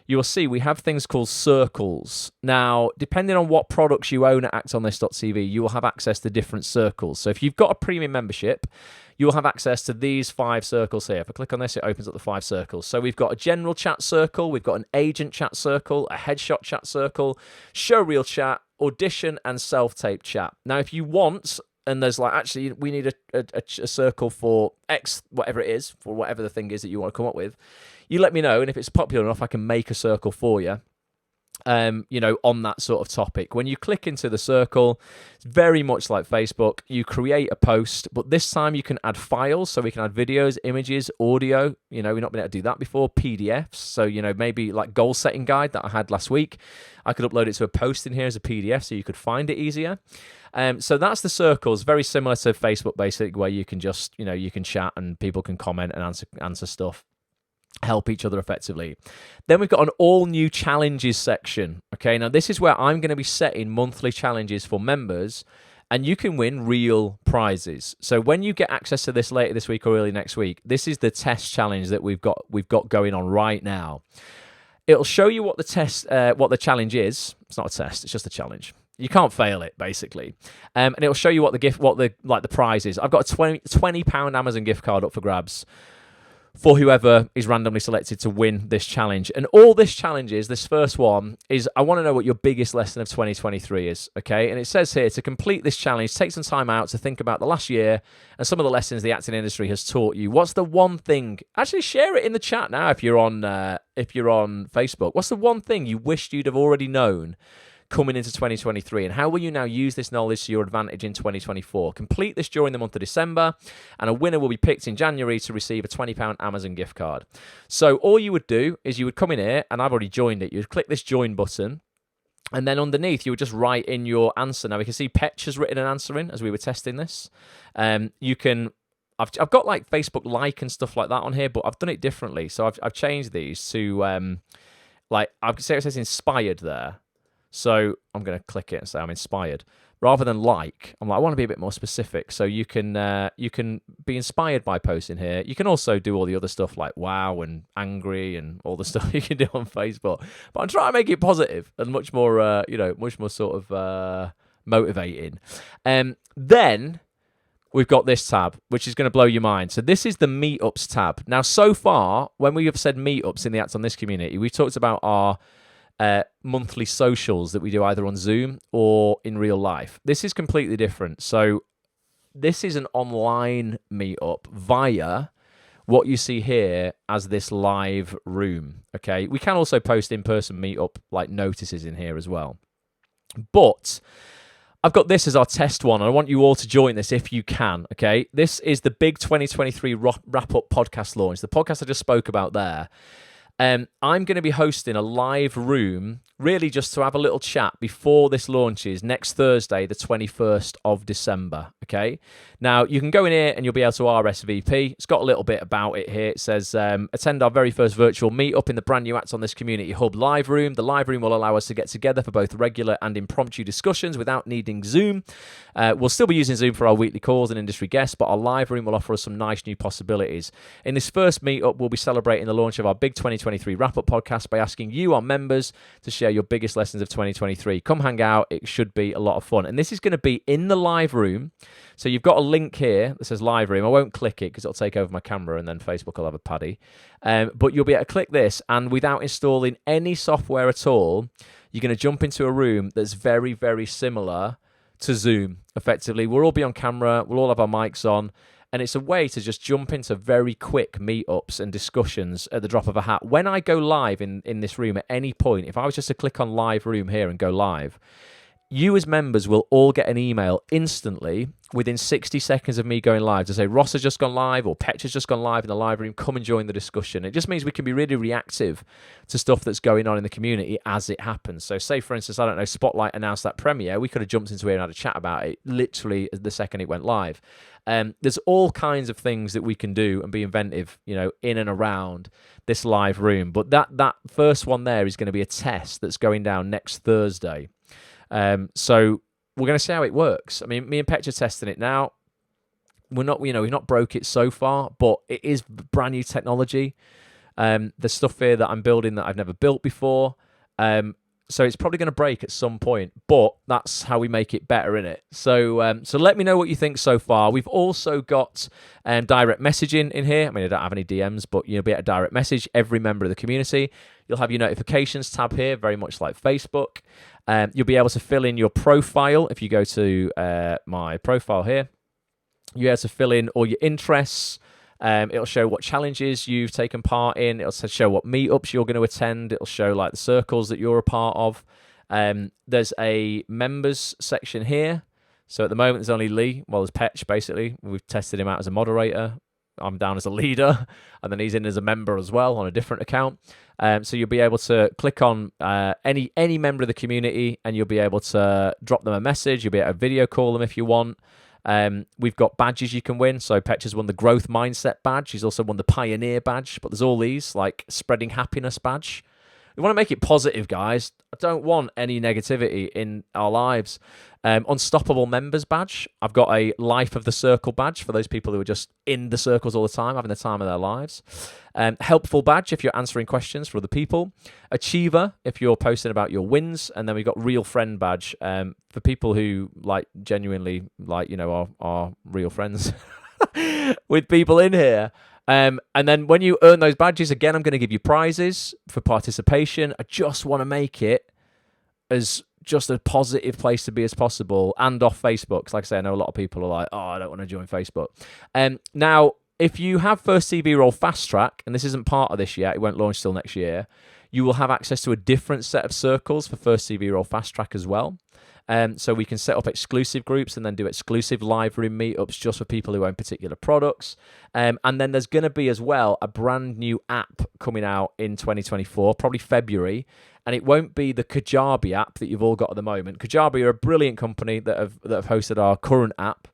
you will see we have things called circles. Now, depending on what products you own at actonthis.tv, you will have access to different circles. So if you've got a premium membership, you'll have access to these 5 circles here. If I click on this, it opens up the 5 circles. So we've got a general chat circle, we've got an agent chat circle, a headshot chat circle, showreel chat, audition, and self-tape chat. Now, if you want, and there's like, actually, we need a circle for X, whatever it is, for whatever the thing is that you want to come up with, you let me know, and if it's popular enough, I can make a circle for you. on that sort of topic. When you click into the circle, it's very much like Facebook. You create a post, but this time you can add files, so we can add videos, images, audio. We've not been able to do that before. PDFs. So, maybe like goal setting guide that I had last week. I could upload it to a post in here as a PDF so you could find it easier. So that's the circles, very similar to Facebook, basically, where you can just, you can chat and people can comment and answer stuff. Help each other effectively. Then we've got an all new challenges section. Okay, now this is where I'm going to be setting monthly challenges for members, and you can win real prizes. So when you get access to this later this week or early next week, this is the test challenge that we've got going on right now. It'll show you what the challenge is. It's not a test; it's just a challenge. You can't fail it, basically, and it'll show you what the prize is. I've got a £20 Amazon gift card up for grabs for whoever is randomly selected to win this challenge. And all this challenge is, this first one, is I want to know what your biggest lesson of 2023 is, okay? And it says here, to complete this challenge, take some time out to think about the last year and some of the lessons the acting industry has taught you. What's the one thing... Actually, share it in the chat now if you're on Facebook. What's the one thing you wished you'd have already known coming into 2023, and how will you now use this knowledge to your advantage in 2024? Complete this during the month of December, and a winner will be picked in January to receive a £20 Amazon gift card. So all you would do is you would come in here, and I've already joined it. You'd click this join button, and then underneath you would just write in your answer. Now we can see Petch has written an answer in as we were testing this. You can... I've got like Facebook like and stuff like that on here, but I've done it differently. So I've changed these to I can say it says inspired there. So I'm going to click it and say I'm inspired. Rather than like, I'm like, I want to be a bit more specific. So you can be inspired by posting here. You can also do all the other stuff like wow and angry and all the stuff you can do on Facebook. But I'm trying to make it positive and much more, much more sort of motivating. Then we've got this tab, which is going to blow your mind. So this is the Meetups tab. Now, so far, when we have said Meetups in the Act on This community, we've talked about our monthly socials that we do either on Zoom or in real life. This is completely different. So this is an online meetup via what you see here as this live room. Okay, we can also post in-person meetup like notices in here as well. But I've got this as our test one, and I want you all to join this if you can. Okay, this is the big 2023 wrap-up podcast launch, the podcast I just spoke about there. I'm going to be hosting a live room, really just to have a little chat before this launches next Thursday, the 21st of December, okay? Now, you can go in here and you'll be able to RSVP. It's got a little bit about it here. It says, attend our very first virtual meetup in the brand new Act on This Community Hub live room. The live room will allow us to get together for both regular and impromptu discussions without needing Zoom. We'll still be using Zoom for our weekly calls and industry guests, but our live room will offer us some nice new possibilities. In this first meetup, we'll be celebrating the launch of our big 2023 wrap-up podcast by asking you, our members, to share your biggest lessons of 2023. Come hang out. It should be a lot of fun. And this is going to be in the live room. So you've got a link here that says live room. I won't click it because it'll take over my camera and then Facebook will have a paddy. But you'll be able to click this, and without installing any software at all, you're going to jump into a room that's very, very similar to Zoom, effectively. We'll all be on camera. We'll all have our mics on. And it's a way to just jump into very quick meetups and discussions at the drop of a hat. When I go live in this room at any point, if I was just to click on live room here and go live, you as members will all get an email instantly within 60 seconds of me going live to say Ross has just gone live or Petch has just gone live in the live room. Come and join the discussion. It just means we can be really reactive to stuff that's going on in the community as it happens. So say, for instance, I don't know, Spotlight announced that premiere. We could have jumped into here and had a chat about it literally the second it went live. There's all kinds of things that we can do and be inventive, in and around this live room. But that first one there is going to be a test that's going down next Thursday. So we're going to see how it works. I mean, me and Petch are testing it now. We've not broke it so far, but it is brand new technology. There's stuff here that I'm building that I've never built before. So it's probably going to break at some point, but that's how we make it better, innit? So let me know what you think so far. We've also got direct messaging in here. I mean, I don't have any DMs, but you'll be able to direct message every member of the community. You'll have your notifications tab here, very much like Facebook. You'll be able to fill in your profile. If you go to my profile here, you're able to fill in all your interests, It'll show what challenges you've taken part in. It'll show what meetups you're going to attend. It'll show like the circles that you're a part of. There's a members section here. So at the moment, there's only Lee. Well, there's Petch, basically. We've tested him out as a moderator. I'm down as a leader, and then he's in as a member as well on a different account. So you'll be able to click on any member of the community, and you'll be able to drop them a message. You'll be able to video call them if you want. We've got badges you can win. So Petch has won the Growth Mindset badge. He's also won the Pioneer badge. But there's all these, like Spreading Happiness badge. We want to make it positive, guys. I don't want any negativity in our lives. Unstoppable Members badge. I've got a Life of the Circle badge for those people who are just in the circles all the time, having the time of their lives. Helpful badge if you're answering questions for other people. Achiever if you're posting about your wins. And then we've got Real Friend badge for people who like genuinely like, you know, are real friends with people in here. And then when you earn those badges, again, I'm going to give you prizes for participation. I just want to make it as just a positive place to be as possible, and off Facebook. Because like I say, I know a lot of people are like, oh, I don't want to join Facebook. Now, if you have First CV Role Fast Track, and this isn't part of this yet, it won't launch till next year, you will have access to a different set of circles for First CV Role Fast Track as well. So we can set up exclusive groups and then do exclusive live room meetups just for people who own particular products. And then there's going to be as well a brand new app coming out in 2024, probably February. And it won't be the Kajabi app that you've all got at the moment. Kajabi are a brilliant company that have hosted our current app.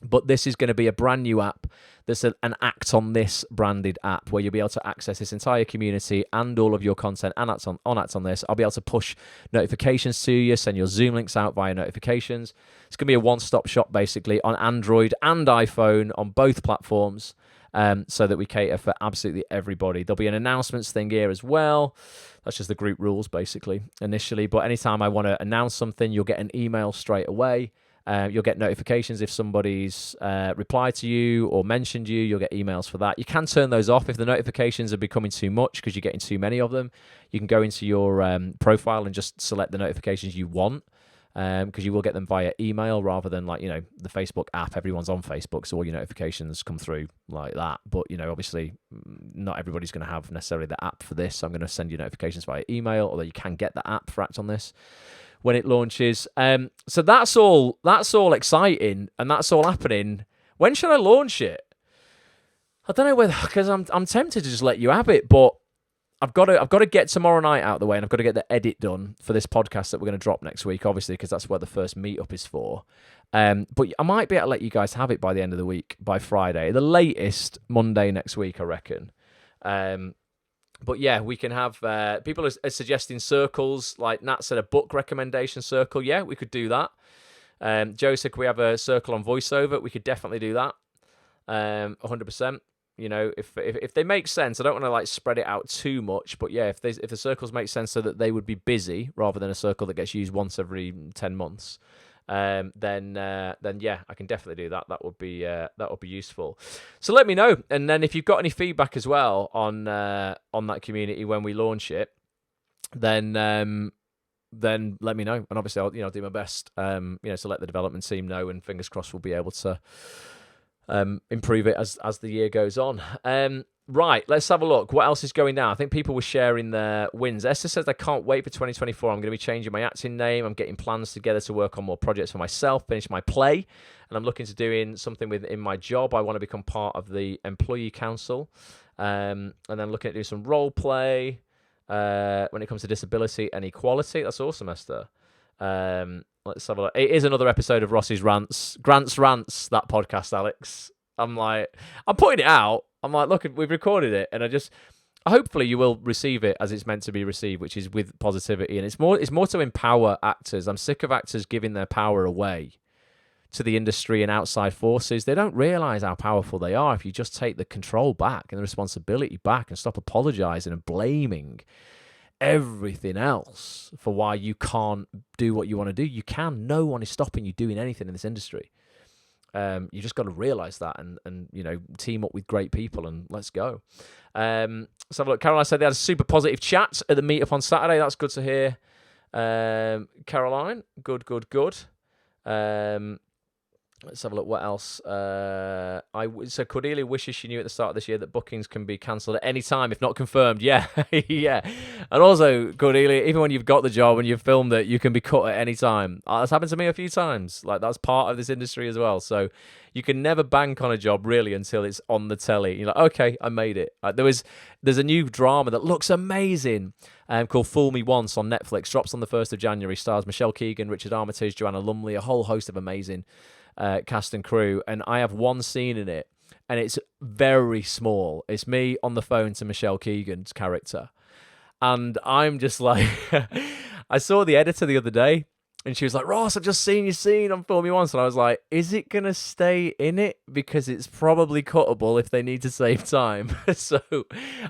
But this is going to be a brand new app that's an Act on This branded app where you'll be able to access this entire community and all of your content and Act on This. I'll be able to push notifications to you, send your Zoom links out via notifications. It's going to be a one-stop shop basically on Android and iPhone on both platforms, so that we cater for absolutely everybody. There'll be an announcements thing here as well. That's just the group rules basically initially. But anytime I want to announce something, you'll get an email straight away. You'll get notifications if somebody's replied to you or mentioned you. You'll get emails for that. You can turn those off if the notifications are becoming too much because you're getting too many of them. You can go into your profile and just select the notifications you want, because you will get them via email rather than like, you know, the Facebook app. Everyone's on Facebook, so all your notifications come through like that. But, you know, obviously not everybody's going to have necessarily the app for this. So I'm going to send you notifications via email, although you can get the app for Act on This when it launches. So that's all exciting and that's all happening. When should I launch it? I don't know whether, because I'm tempted to just let you have it, but I've got to get tomorrow night out of the way, and I've got to get the edit done for this podcast that we're going to drop next week, obviously, because that's where the first meetup is for. But I might be able to let you guys have it by the end of the week, by Friday, the latest Monday next week, I reckon. But yeah, we can have people are suggesting circles. Like Nat said, a book recommendation circle. Yeah, we could do that. Joe said, can we have a circle on voiceover? We could definitely do that. 100%. You know, if they make sense, I don't want to like spread it out too much. But yeah, if the circles make sense so that they would be busy rather than a circle that gets used once every 10 months. Then yeah, I can definitely do that. That would be useful. So let me know, and then if you've got any feedback as well on that community when we launch it, then let me know, and obviously I'll do my best, to let the development team know, and fingers crossed we'll be able to improve it as the year goes on. Right, let's have a look. What else is going down? I think people were sharing their wins. Esther says, I can't wait for 2024. I'm going to be changing my acting name. I'm getting plans together to work on more projects for myself, finish my play. And I'm looking to doing something within my job. I want to become part of the employee council. And then looking at doing some role play when it comes to disability and equality. That's awesome, Esther. Let's have a look. It is another episode of Ross's Rants. Grant's Rants, that podcast, Alex. I'm putting it out. I'm like, look, we've recorded it, and hopefully you will receive it as it's meant to be received, which is with positivity. And it's more to empower actors. I'm sick of actors giving their power away to the industry and outside forces. They don't realise how powerful they are if you just take the control back and the responsibility back and stop apologising and blaming everything else for why you can't do what you want to do. You can. No one is stopping you doing anything in this industry. You just got to realise that and team up with great people, and let's go. So have a look. Caroline said they had a super positive chat at the meetup on Saturday. That's good to hear. Caroline, good. Let's have a look. What else? So Cordelia wishes she knew at the start of this year that bookings can be cancelled at any time if not confirmed. Yeah, yeah. And also, Cordelia, even when you've got the job and you've filmed it, you can be cut at any time. That's happened to me a few times. Like, that's part of this industry as well. So you can never bank on a job really until it's on the telly. You're like, okay, I made it. There's a new drama that looks amazing called Fool Me Once on Netflix. Drops on the 1st of January. Stars Michelle Keegan, Richard Armitage, Joanna Lumley, a whole host of amazing cast and crew, and I have one scene in it, and it's very small. It's me on the phone to Michelle Keegan's character, and I'm just like, I saw the editor the other day, and she was like, Ross, I've just seen your scene on Fool Me Once, and I was like, is it gonna stay in it? Because it's probably cuttable if they need to save time. So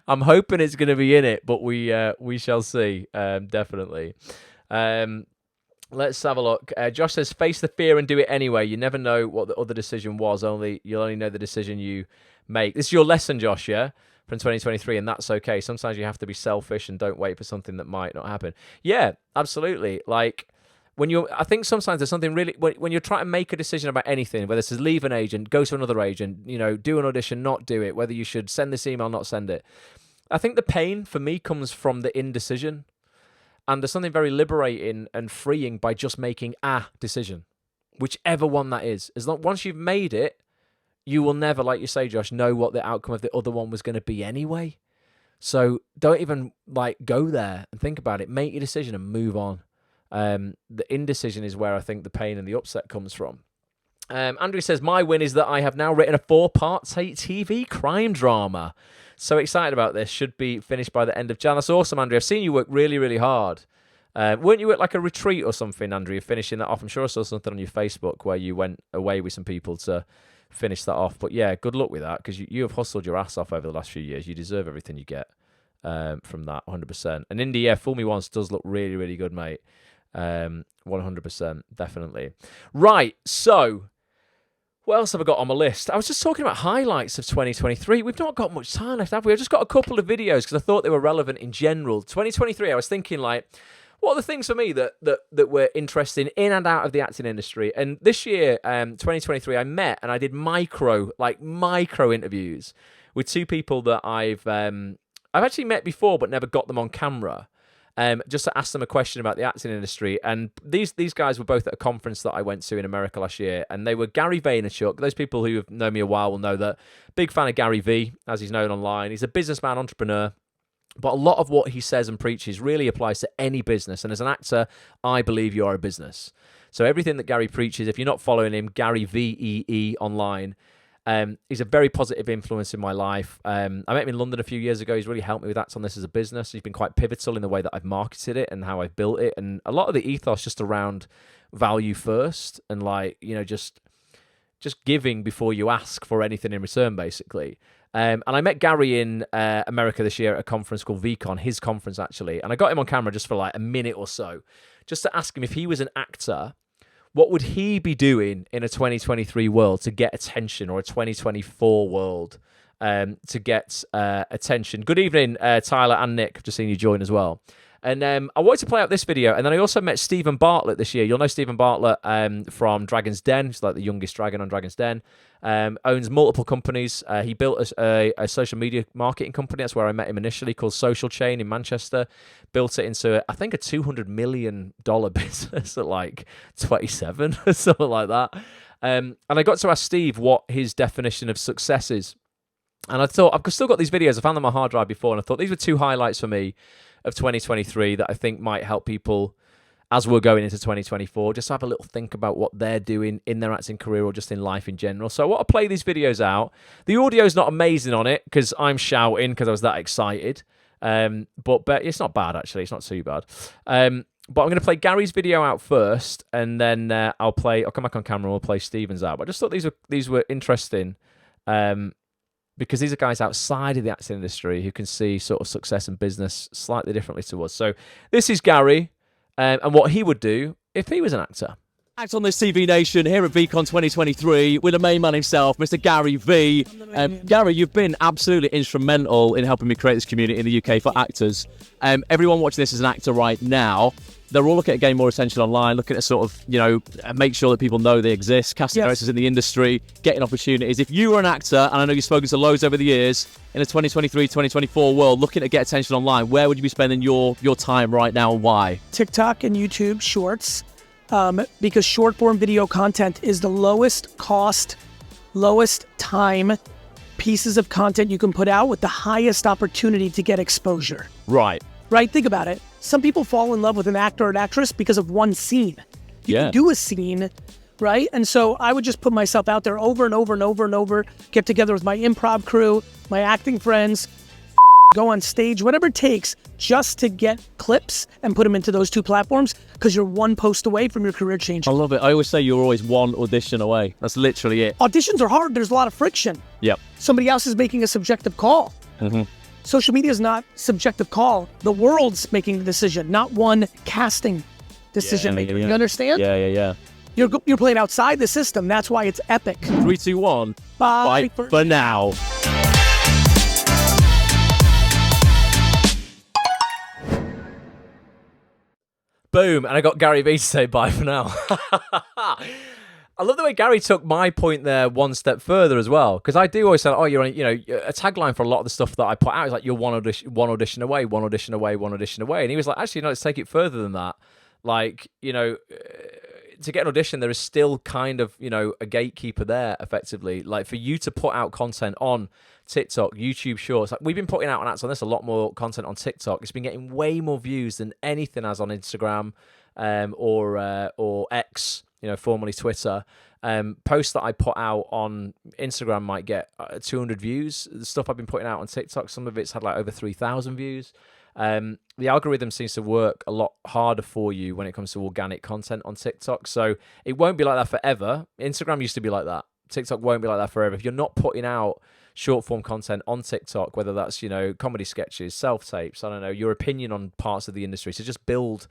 I'm hoping it's gonna be in it, but we shall see. Definitely. Let's have a look. Josh says, face the fear and do it anyway. You never know what the other decision was. You'll only know the decision you make. This is your lesson, Josh, yeah? From 2023, and that's okay. Sometimes you have to be selfish and don't wait for something that might not happen. Yeah, absolutely. Like, I think sometimes there's something really, when you're trying to make a decision about anything, whether it's to leave an agent, go to another agent, do an audition, not do it, whether you should send this email, not send it. I think the pain for me comes from the indecision. And there's something very liberating and freeing by just making a decision, whichever one that is. Once you've made it, you will never, like you say, Josh, know what the outcome of the other one was going to be anyway. So don't even go there and think about it. Make your decision and move on. The indecision is where I think the pain and the upset comes from. Andrew says, my win is that I have now written a 4-part TV crime drama. So excited about this. Should be finished by the end of Jan. That's awesome, Andrew. I've seen you work really, really hard. Weren't you at like a retreat or something, Andrew, finishing that off? I'm sure I saw something on your Facebook where you went away with some people to finish that off. But yeah, good luck with that, because you have hustled your ass off over the last few years. You deserve everything you get from that, 100%. And Indy, yeah, Fool Me Once does look really, really good, mate. 100%, definitely. Right, so what else have I got on my list? I was just talking about highlights of 2023. We've not got much time left, have we? I've just got a couple of videos because I thought they were relevant in general. 2023, I was thinking, like, what are the things for me that were interesting in and out of the acting industry? And this year, 2023, I met and I did micro interviews with two people that I've actually met before but never got them on camera. Just to ask them a question about the acting industry. And these guys were both at a conference that I went to in America last year, and they were Gary Vaynerchuk. Those people who have known me a while will know that. Big fan of Gary V, as he's known online. He's a businessman, entrepreneur, but a lot of what he says and preaches really applies to any business. And as an actor, I believe you are a business. So everything that Gary preaches, if you're not following him, Gary VEE online, he's a very positive influence in my life. I met him in London a few years ago. He's really helped me with Act on This as a business. He's been quite pivotal in the way that I've marketed it and how I've built it. And a lot of the ethos just around value first and just giving before you ask for anything in return, basically. And I met Gary in America this year at a conference called VCon, his conference actually. And I got him on camera just for like a minute or so, just to ask him if he was an actor, what would he be doing in a 2023 world to get attention, or a 2024 world to get attention? Good evening, Tyler and Nick. I've just seen you join as well. And I wanted to play out this video. And then I also met Stephen Bartlett this year. You'll know Stephen Bartlett from Dragon's Den. He's like the youngest dragon on Dragon's Den. Owns multiple companies. He built a social media marketing company. That's where I met him initially, called Social Chain in Manchester. Built it into, I think, a $200 million business at like 27 or something like that. And I got to ask Steve what his definition of success is. And I thought, I've still got these videos. I found them on my hard drive before, and I thought these were two highlights for me of 2023 that I think might help people as we're going into 2024, just have a little think about what they're doing in their acting career or just in life in general. So I want to play these videos out. The audio's not amazing on it because I'm shouting because I was that excited. But it's not bad, actually. It's not too bad. But I'm going to play Gary's video out first, and then I'll come back on camera and we'll play Stephen's out. But I just thought these were interesting. Because these are guys outside of the acting industry who can see sort of success and business slightly differently to us. So this is Gary and what he would do if he was an actor. Act on this TV Nation here at VCon 2023 with the main man himself, Mr. Gary V. Gary, you've been absolutely instrumental in helping me create this community in the UK for actors. Everyone watching this is an actor right now. They're all looking at getting more attention online, looking at sort of, make sure that people know they exist, casting directors in the industry, getting opportunities. If you were an actor, and I know you've spoken to loads over the years, in the 2023, 2024 world, looking to get attention online, where would you be spending your time right now and why? TikTok and YouTube Shorts, because short form video content is the lowest cost, lowest time pieces of content you can put out with the highest opportunity to get exposure. Right. Right? Think about it. Some people fall in love with an actor or an actress because of one scene. You can do a scene, right? And so I would just put myself out there over and over and over and over, get together with my improv crew, my acting friends, go on stage, whatever it takes, just to get clips and put them into those two platforms, because you're one post away from your career changing. I love it. I always say you're always one audition away. That's literally it. Auditions are hard. There's a lot of friction. Yep. Somebody else is making a subjective call. Mm-hmm. Social media is not subjective call. The world's making the decision, not one casting decision maker. You understand? Yeah. You're playing outside the system. That's why it's epic. 3, 2, 1. Bye for now. Boom, and I got Gary Vee to say bye for now. I love the way Gary took my point there one step further as well, because I do always say, oh, you're on, a tagline for a lot of the stuff that I put out is like, you're one audition away, one audition away, one audition away. And he was like, actually, no, let's take it further than that. Like, to get an audition, there is still kind of, a gatekeeper there, effectively. Like, for you to put out content on TikTok, YouTube Shorts, like we've been putting out on Acts on this, a lot more content on TikTok. It's been getting way more views than anything has on Instagram or X, formerly Twitter. Posts that I put out on Instagram might get 200 views. The stuff I've been putting out on TikTok, some of it's had like over 3,000 views. The algorithm seems to work a lot harder for you when it comes to organic content on TikTok. So it won't be like that forever. Instagram used to be like that. TikTok won't be like that forever. If you're not putting out short form content on TikTok, whether that's, comedy sketches, self-tapes, I don't know, your opinion on parts of the industry, to just build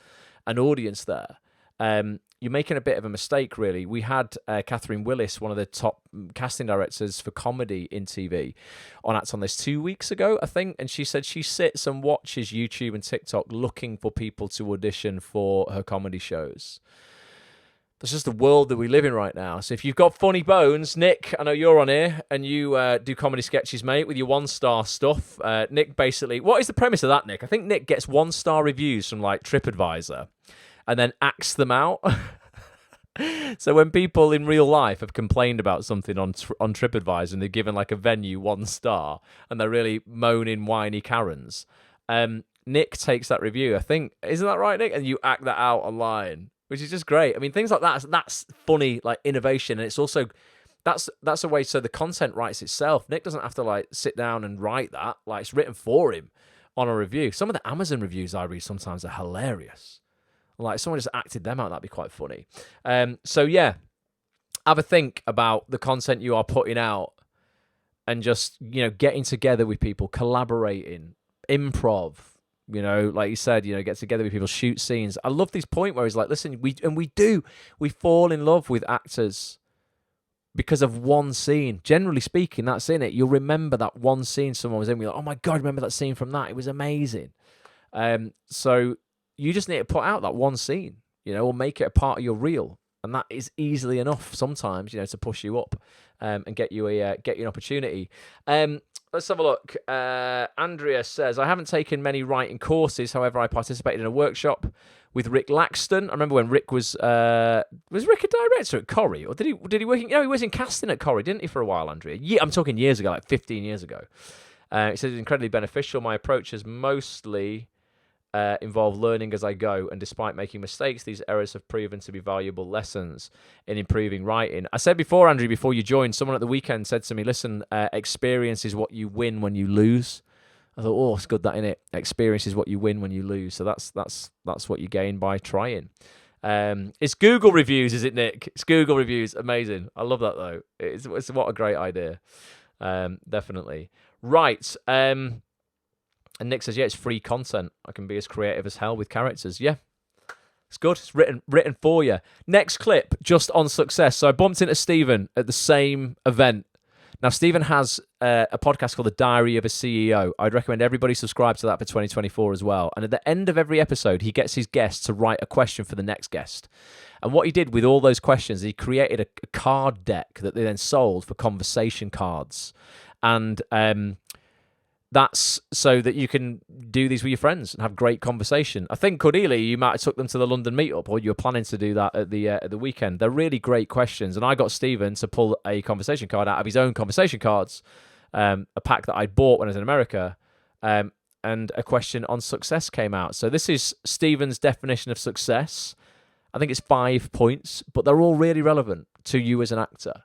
an audience there, you're making a bit of a mistake, really. We had Catherine Willis, one of the top casting directors for comedy in TV, on Act on This 2 weeks ago, I think, and she said she sits and watches YouTube and TikTok looking for people to audition for her comedy shows. That's just the world that we live in right now. So if you've got funny bones, Nick, I know you're on here, and you do comedy sketches, mate, with your 1-star stuff. Nick, basically, what is the premise of that, Nick? I think Nick gets 1-star reviews from, like, TripAdvisor and then acts them out. So when people in real life have complained about something on TripAdvisor and they're given, like, a venue 1 star and they're really moaning, whiny Karens, Nick takes that review. I think, isn't that right, Nick? And you act that out online, which is just great. I mean, things like that's funny, like, innovation. And it's also, that's a way so the content writes itself. Nick doesn't have to, like, sit down and write that. Like, it's written for him on a review. Some of the Amazon reviews I read sometimes are hilarious. Like, if someone just acted them out, that'd be quite funny. So, yeah, have a think about the content you are putting out and just, getting together with people, collaborating, improv. Like you said, get together with people, shoot scenes. I love this point where he's like, listen, we fall in love with actors because of one scene. Generally speaking, that's in it. You'll remember that one scene someone was in. We're like, oh my God, remember that scene from that? It was amazing. So you just need to put out that one scene, or make it a part of your reel. And that is easily enough sometimes, to push you up and get you an opportunity. Let's have a look. Andrea says, I haven't taken many writing courses. However, I participated in a workshop with Rick Laxton. I remember when Rick was Rick a director at Corrie? Or did he work in, he was in casting at Corrie, didn't he, for a while, Andrea? Yeah, I'm talking years ago, like 15 years ago. He says, it's incredibly beneficial. My approach has mostly involve learning as I go, and despite making mistakes, these errors have proven to be valuable lessons in improving writing. I said before, Andrew, before you joined, someone at the weekend said to me, listen, experience is what you win when you lose. I thought, oh, it's good, that, innit? Experience is what you win when you lose. So that's what you gain by trying. It's Google reviews, is it, Nick? It's Google reviews. Amazing. I love that, though. It's what a great idea. Definitely. Right. And Nick says, yeah, it's free content. I can be as creative as hell with characters. Yeah, It's good. It's written for you. Next clip, just on success. So I bumped into Stephen at the same event. Now, Stephen has a podcast called The Diary of a CEO. I'd recommend everybody subscribe to that for 2024 as well. And at the end of every episode, he gets his guests to write a question for the next guest. And what he did with all those questions, he created a card deck that they then sold for conversation cards. And that's so that you can do these with your friends and have great conversation. I think, Cordelia, you might have took them to the London meetup, or you were planning to do that at the weekend. They're really great questions, and I got Stephen to pull a conversation card out of his own conversation cards, a pack that I bought when I was in America, and a question on success came out. So this is Stephen's definition of success. I think it's 5 points, but they're all really relevant to you as an actor.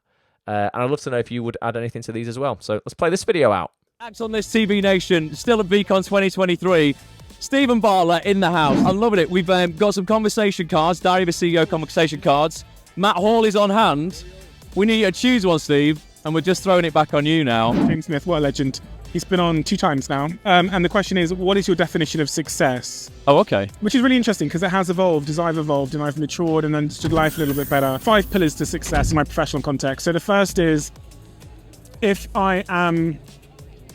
And I'd love to know if you would add anything to these as well. So let's play this video out. Act on this TV Nation, still at VCon 2023. Stephen Bartlett in the house. I'm loving it. We've got some conversation cards, Diary of a CEO conversation cards. Matt Hall is on hand. We need you to choose one, Steve, and we're just throwing it back on you now. James Smith, what a legend. He's been on 2 times now. And the question is, what is your definition of success? Oh, okay. Which is really interesting because it has evolved as I've evolved and I've matured and understood life a little bit better. 5 pillars to success in my professional context. So the first is, if I am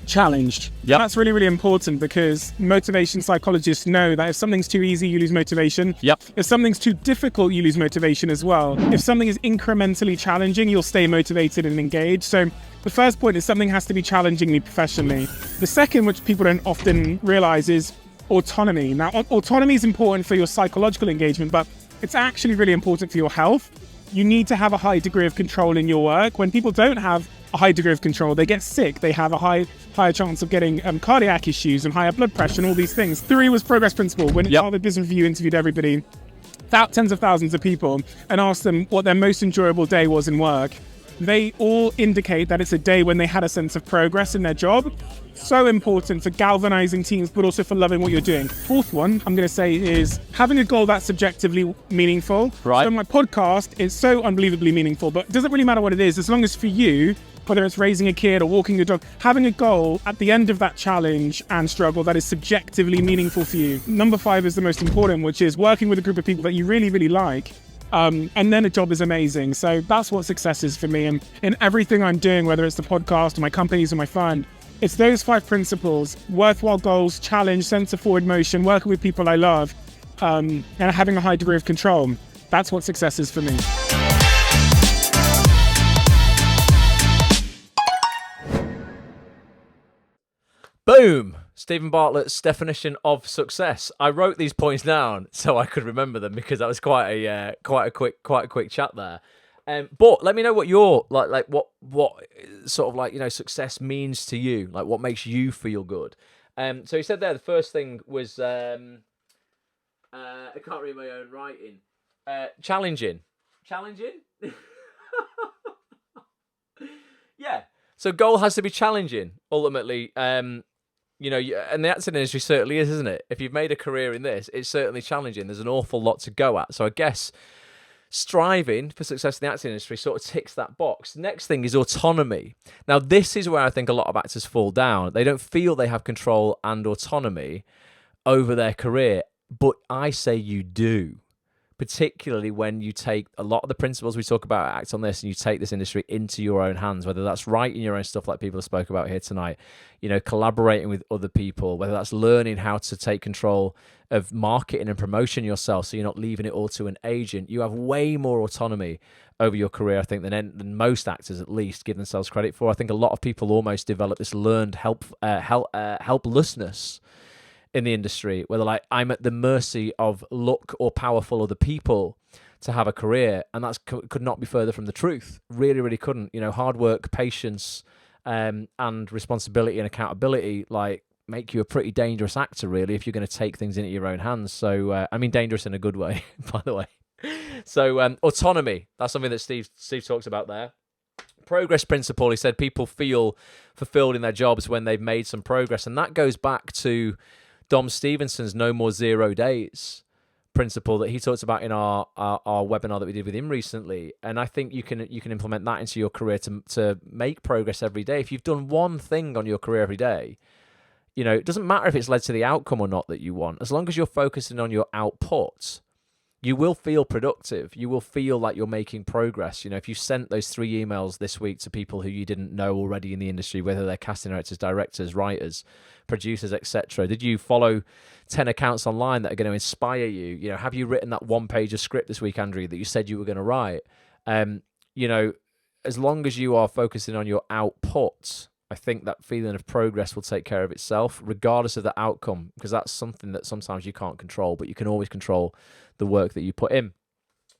challenged. Yep. That's really, really important because motivation psychologists know that if something's too easy, you lose motivation. Yep. If something's too difficult, you lose motivation as well. If something is incrementally challenging, you'll stay motivated and engaged. So the first point is something has to be challenging me professionally. The second, which people don't often realize, is autonomy. Now, autonomy is important for your psychological engagement, but it's actually really important for your health. You need to have a high degree of control in your work. When people don't have a high degree of control, they get sick. They have a higher chance of getting cardiac issues and higher blood pressure and all these things. 3 was progress principle. When Harvard Business Review interviewed everybody, tens of thousands of people, and asked them what their most enjoyable day was in work, they all indicate that it's a day when they had a sense of progress in their job. So important for galvanizing teams, but also for loving what you're doing. 4th one, I'm going to say, is having a goal that's subjectively meaningful. Right. So my podcast is so unbelievably meaningful, but it doesn't really matter what it is, as long as for you, whether it's raising a kid or walking your dog, having a goal at the end of that challenge and struggle that is subjectively meaningful for you. Number 5 is the most important, which is working with a group of people that you really, really like. And then a job is amazing. So that's what success is for me. And in everything I'm doing, whether it's the podcast or my companies or my fund, it's those 5 principles: worthwhile goals, challenge, sense of forward motion, working with people I love, and having a high degree of control. That's what success is for me. Boom! Stephen Bartlett's definition of success. I wrote these points down so I could remember them because that was quite a quick chat there. But let me know what your what sort of like, you know, success means to you. Like, what makes you feel good. So he said there the first thing was I can't read my own writing. Challenging. Yeah. So goal has to be challenging ultimately. You know, and the acting industry certainly is, isn't it? If you've made a career in this, it's certainly challenging. There's an awful lot to go at. So I guess striving for success in the acting industry sort of ticks that box. Next thing is autonomy. Now, this is where I think a lot of actors fall down. They don't feel they have control and autonomy over their career, but I say you do. Particularly when you take a lot of the principles we talk about at Act on This and you take this industry into your own hands, whether that's writing your own stuff like people have spoke about here tonight, you know, collaborating with other people, whether that's learning how to take control of marketing and promotion yourself so you're not leaving it all to an agent. You have way more autonomy over your career, I think, than most actors at least give themselves credit for. I think a lot of people almost develop this learned helplessness in the industry, where they're like, I'm at the mercy of luck or powerful other people to have a career, and that's could not be further from the truth. Really, really couldn't. You know, hard work, patience, and responsibility and accountability, like, make you a pretty dangerous actor, really, if you're going to take things into your own hands. So, I mean, dangerous in a good way, by the way. So, autonomy, that's something that Steve talks about there. Progress principle, he said people feel fulfilled in their jobs when they've made some progress, and that goes back to Dom Stevenson's No More 0 Days principle that he talked about in our webinar that we did with him recently. And I think you can implement that into your career to make progress every day. If you've done one thing on your career every day, you know, it doesn't matter if it's led to the outcome or not that you want, as long as you're focusing on your output, you will feel productive. You will feel like you're making progress. You know, if you sent those 3 emails this week to people who you didn't know already in the industry, whether they're casting directors, directors, writers, producers, etc. Did you follow 10 accounts online that are going to inspire you? You know, have you written that 1 page of script this week, Andrew, that you said you were going to write? You know, as long as you are focusing on your output, I think that feeling of progress will take care of itself, regardless of the outcome, because that's something that sometimes you can't control, but you can always control the work that you put in.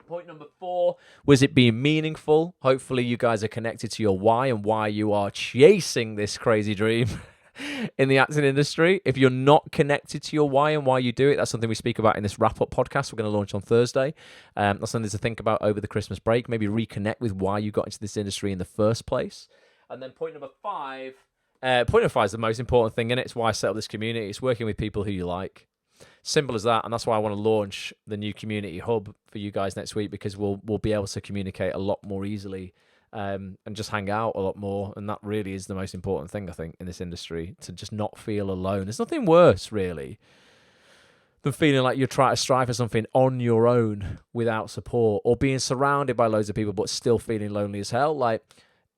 Point number 4 was it being meaningful. Hopefully you guys are connected to your why and why you are chasing this crazy dream in the acting industry. If you're not connected to your why and why you do it, that's something we speak about in this wrap-up podcast we're going to launch on Thursday. That's something to think about over the Christmas break. Maybe reconnect with why you got into this industry in the first place. And then point number 5 is the most important thing, and it's why I set up this community. It's working with people who you like. Simple as that, and that's why I want to launch the new community hub for you guys next week, because we'll be able to communicate a lot more easily and just hang out a lot more, and that really is the most important thing, I think, in this industry, to just not feel alone. There's nothing worse, really, than feeling like you're trying to strive for something on your own without support, or being surrounded by loads of people but still feeling lonely as hell. Like,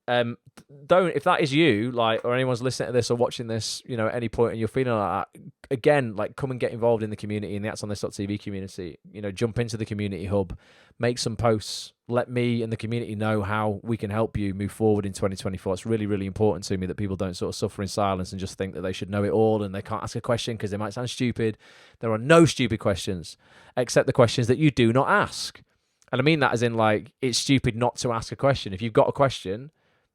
if that is you, like, or anyone's listening to this or watching this, you know, at any point and you're feeling like that, again, like, come and get involved in the community, in the Acts on This.tv community. You know, jump into the community hub, make some posts, let me and the community know how we can help you move forward in 2024. It's really, really important to me that people don't sort of suffer in silence and just think that they should know it all and they can't ask a question because they might sound stupid. There are no stupid questions except the questions that you do not ask. And I mean that as in, like, it's stupid not to ask a question. If you've got a question,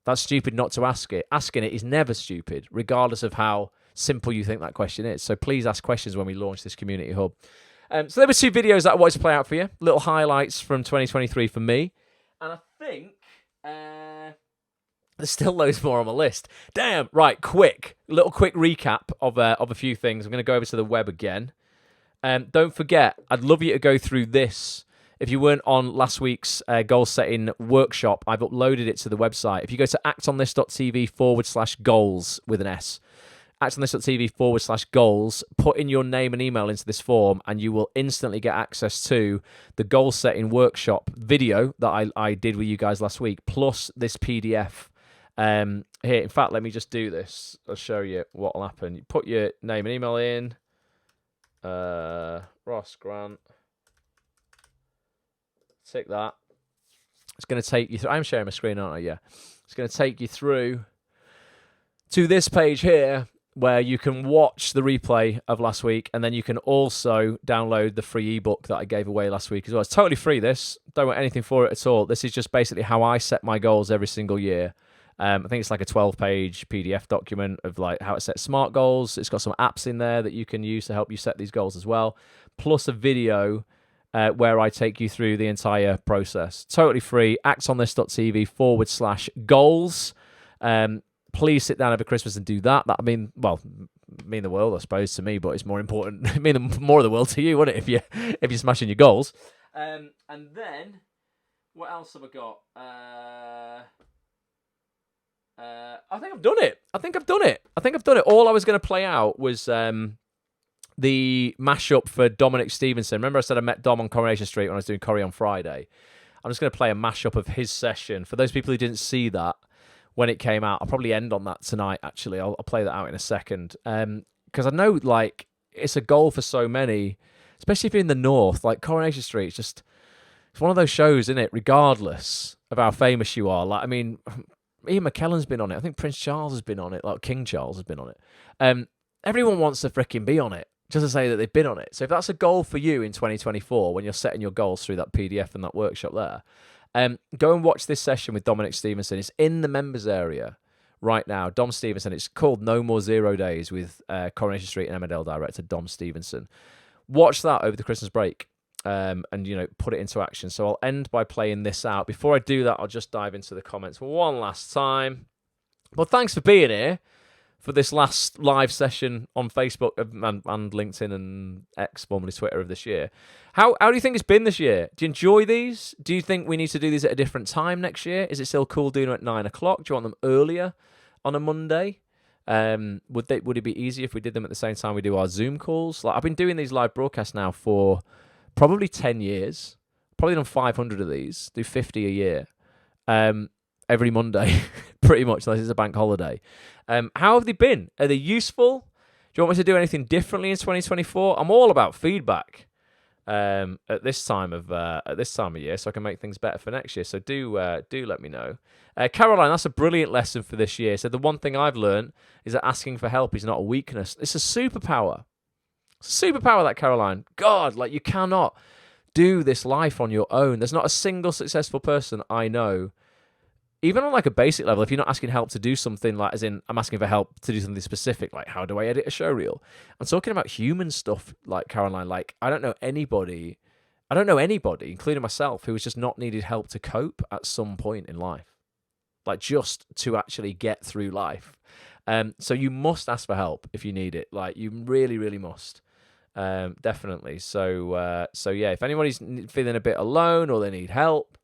that's stupid not to ask it. Asking it is never stupid, regardless of how simple you think that question is. So please ask questions when we launch this community hub. So there were 2 videos that I wanted to play out for you. Little highlights from 2023 for me. And I think there's still loads more on my list. Damn. Right, quick recap of a few things. I'm going to go over to the web again. Don't forget, I'd love you to go through this. If you weren't on last week's goal setting workshop, I've uploaded it to the website. If you go to actonthis.tv/goals with an S, actonthis.tv/goals, put in your name and email into this form, and you will instantly get access to the goal setting workshop video that I did with you guys last week, plus this PDF. Here, in fact, let me just do this. I'll show you what will happen. You put your name and email in. Ross Grant. Tick that. It's going to take you through. I'm sharing my screen, aren't I? Yeah. It's going to take you through to this page here where you can watch the replay of last week, and then you can also download the free ebook that I gave away last week as well. It's totally free, this. Don't want anything for it at all. This is just basically how I set my goals every single year. I think it's like a 12-page PDF document of like how to set SMART goals. It's got some apps in there that you can use to help you set these goals as well, plus a video where I take you through the entire process. Totally free. actonthis.tv/goals. Please sit down over Christmas and do that. That mean the world, I suppose, to me, but it's more important. More of the world to you, wouldn't it, if you're smashing your goals. And then what else have I got? I think I've done it. I think I've done it. All I was going to play out was the mashup for Dominic Stevenson. Remember I said I met Dom on Coronation Street when I was doing Corrie on Friday? I'm just going to play a mashup of his session. For those people who didn't see that when it came out, I'll probably end on that tonight, actually. I'll play that out in a second. Because I know, like, it's a goal for so many, especially if you're in the North. Like, Coronation Street, it's one of those shows, isn't it? Regardless of how famous you are. Like, I mean, Ian McKellen's been on it. I think Prince Charles has been on it. Like, King Charles has been on it. Everyone wants to freaking be on it, just to say that they've been on it. So if that's a goal for you in 2024, when you're setting your goals through that PDF and that workshop there, go and watch this session with Dominic Stevenson. It's in the members area right now. Dom Stevenson. It's called No More 0 Days with Coronation Street and Emmerdale director Dom Stevenson. Watch that over the Christmas break and, put it into action. So I'll end by playing this out. Before I do that, I'll just dive into the comments one last time. Well, thanks for being here for this last live session on Facebook and LinkedIn and X, formerly Twitter, of this year. How do you think it's been this year? Do you enjoy these? Do you think we need to do these at a different time next year? Is it still cool doing them at 9 o'clock? Do you want them earlier on a Monday? Would it be easier if we did them at the same time we do our Zoom calls? Like, I've been doing these live broadcasts now for probably 10 years. Probably done 500 of these. Do 50 a year. Every Monday, pretty much, unless it's a bank holiday. How have they been? Are they useful? Do you want me to do anything differently in 2024? I'm all about feedback at this time of year, so I can make things better for next year. So do let me know. Caroline, that's a brilliant lesson for this year. So the one thing I've learned is that asking for help is not a weakness. It's a superpower. It's a superpower, that, Caroline. God, like, you cannot do this life on your own. There's not a single successful person I know, even on like a basic level, if you're not asking help to do something, like, as in, I'm asking for help to do something specific, like how do I edit a show reel? I'm talking about human stuff, like, Caroline. Like, I don't know anybody, including myself, who has just not needed help to cope at some point in life, like, just to actually get through life. So you must ask for help if you need it. Like, you really, really must. Definitely. So yeah, if anybody's feeling a bit alone or they need help,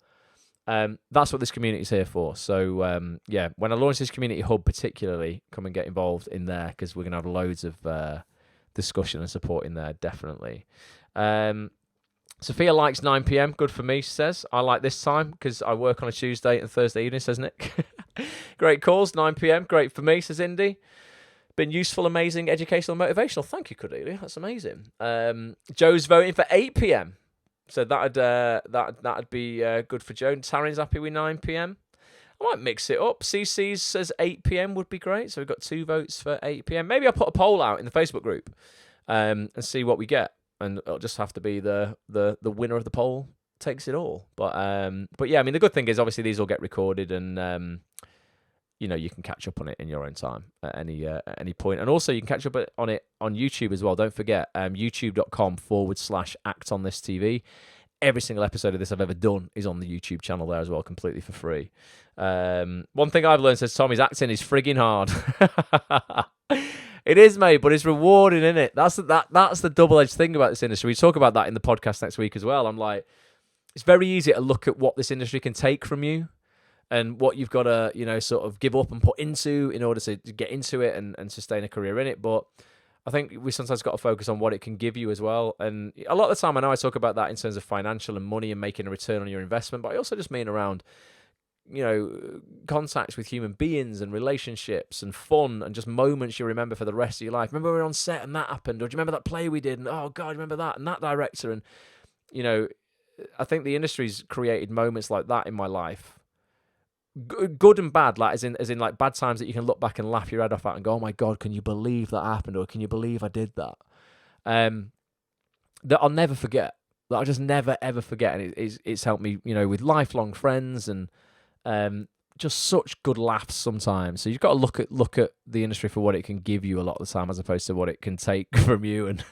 that's what this community is here for. So yeah, when I launch this community hub, particularly, come and get involved in there, because we're gonna have loads of discussion and support in there. Definitely. Sophia likes 9 p.m. Good for me, she says. I like this time because I work on a Tuesday and Thursday evening, says Nick. Great calls, 9 p.m. Great for me, says Indy. Been useful, amazing, educational, motivational. Thank you, Cordelia. That's amazing. Joe's voting for 8 p.m. So that'd be good for Joe. Taryn's happy with 9 p.m. I might mix it up. CC says 8 p.m. would be great. So we've got 2 votes for 8 p.m. Maybe I'll put a poll out in the Facebook group and see what we get. And it'll just have to be the winner of the poll takes it all. But yeah, I mean, the good thing is, obviously, these will get recorded, and you know, you can catch up on it in your own time at any point. And also, you can catch up on it on YouTube as well. Don't forget, youtube.com/ActOnThisTV. Every single episode of this I've ever done is on the YouTube channel there as well, completely for free. One thing I've learned, says Tom, is acting is frigging hard. It is, mate, but it's rewarding, isn't it? That's the double-edged thing about this industry. We talk about that in the podcast next week as well. I'm like, it's very easy to look at what this industry can take from you and what you've got to, you know, sort of give up and put into in order to get into it and sustain a career in it. But I think we sometimes got to focus on what it can give you as well. And a lot of the time, I know I talk about that in terms of financial and money and making a return on your investment, but I also just mean around, you know, contacts with human beings and relationships and fun and just moments you remember for the rest of your life. Remember we were on set and that happened, or do you remember that play we did? And oh God, remember that and that director? And, you know, I think the industry's created moments like that in my life, good and bad, like as in like bad times that you can look back and laugh your head off at and go, oh my God, can you believe that happened? Or can you believe I did that? That I'll never forget. That I just never ever forget. And it's helped me, you know, with lifelong friends and just such good laughs sometimes. So you've got to look at the industry for what it can give you a lot of the time, as opposed to what it can take from you, and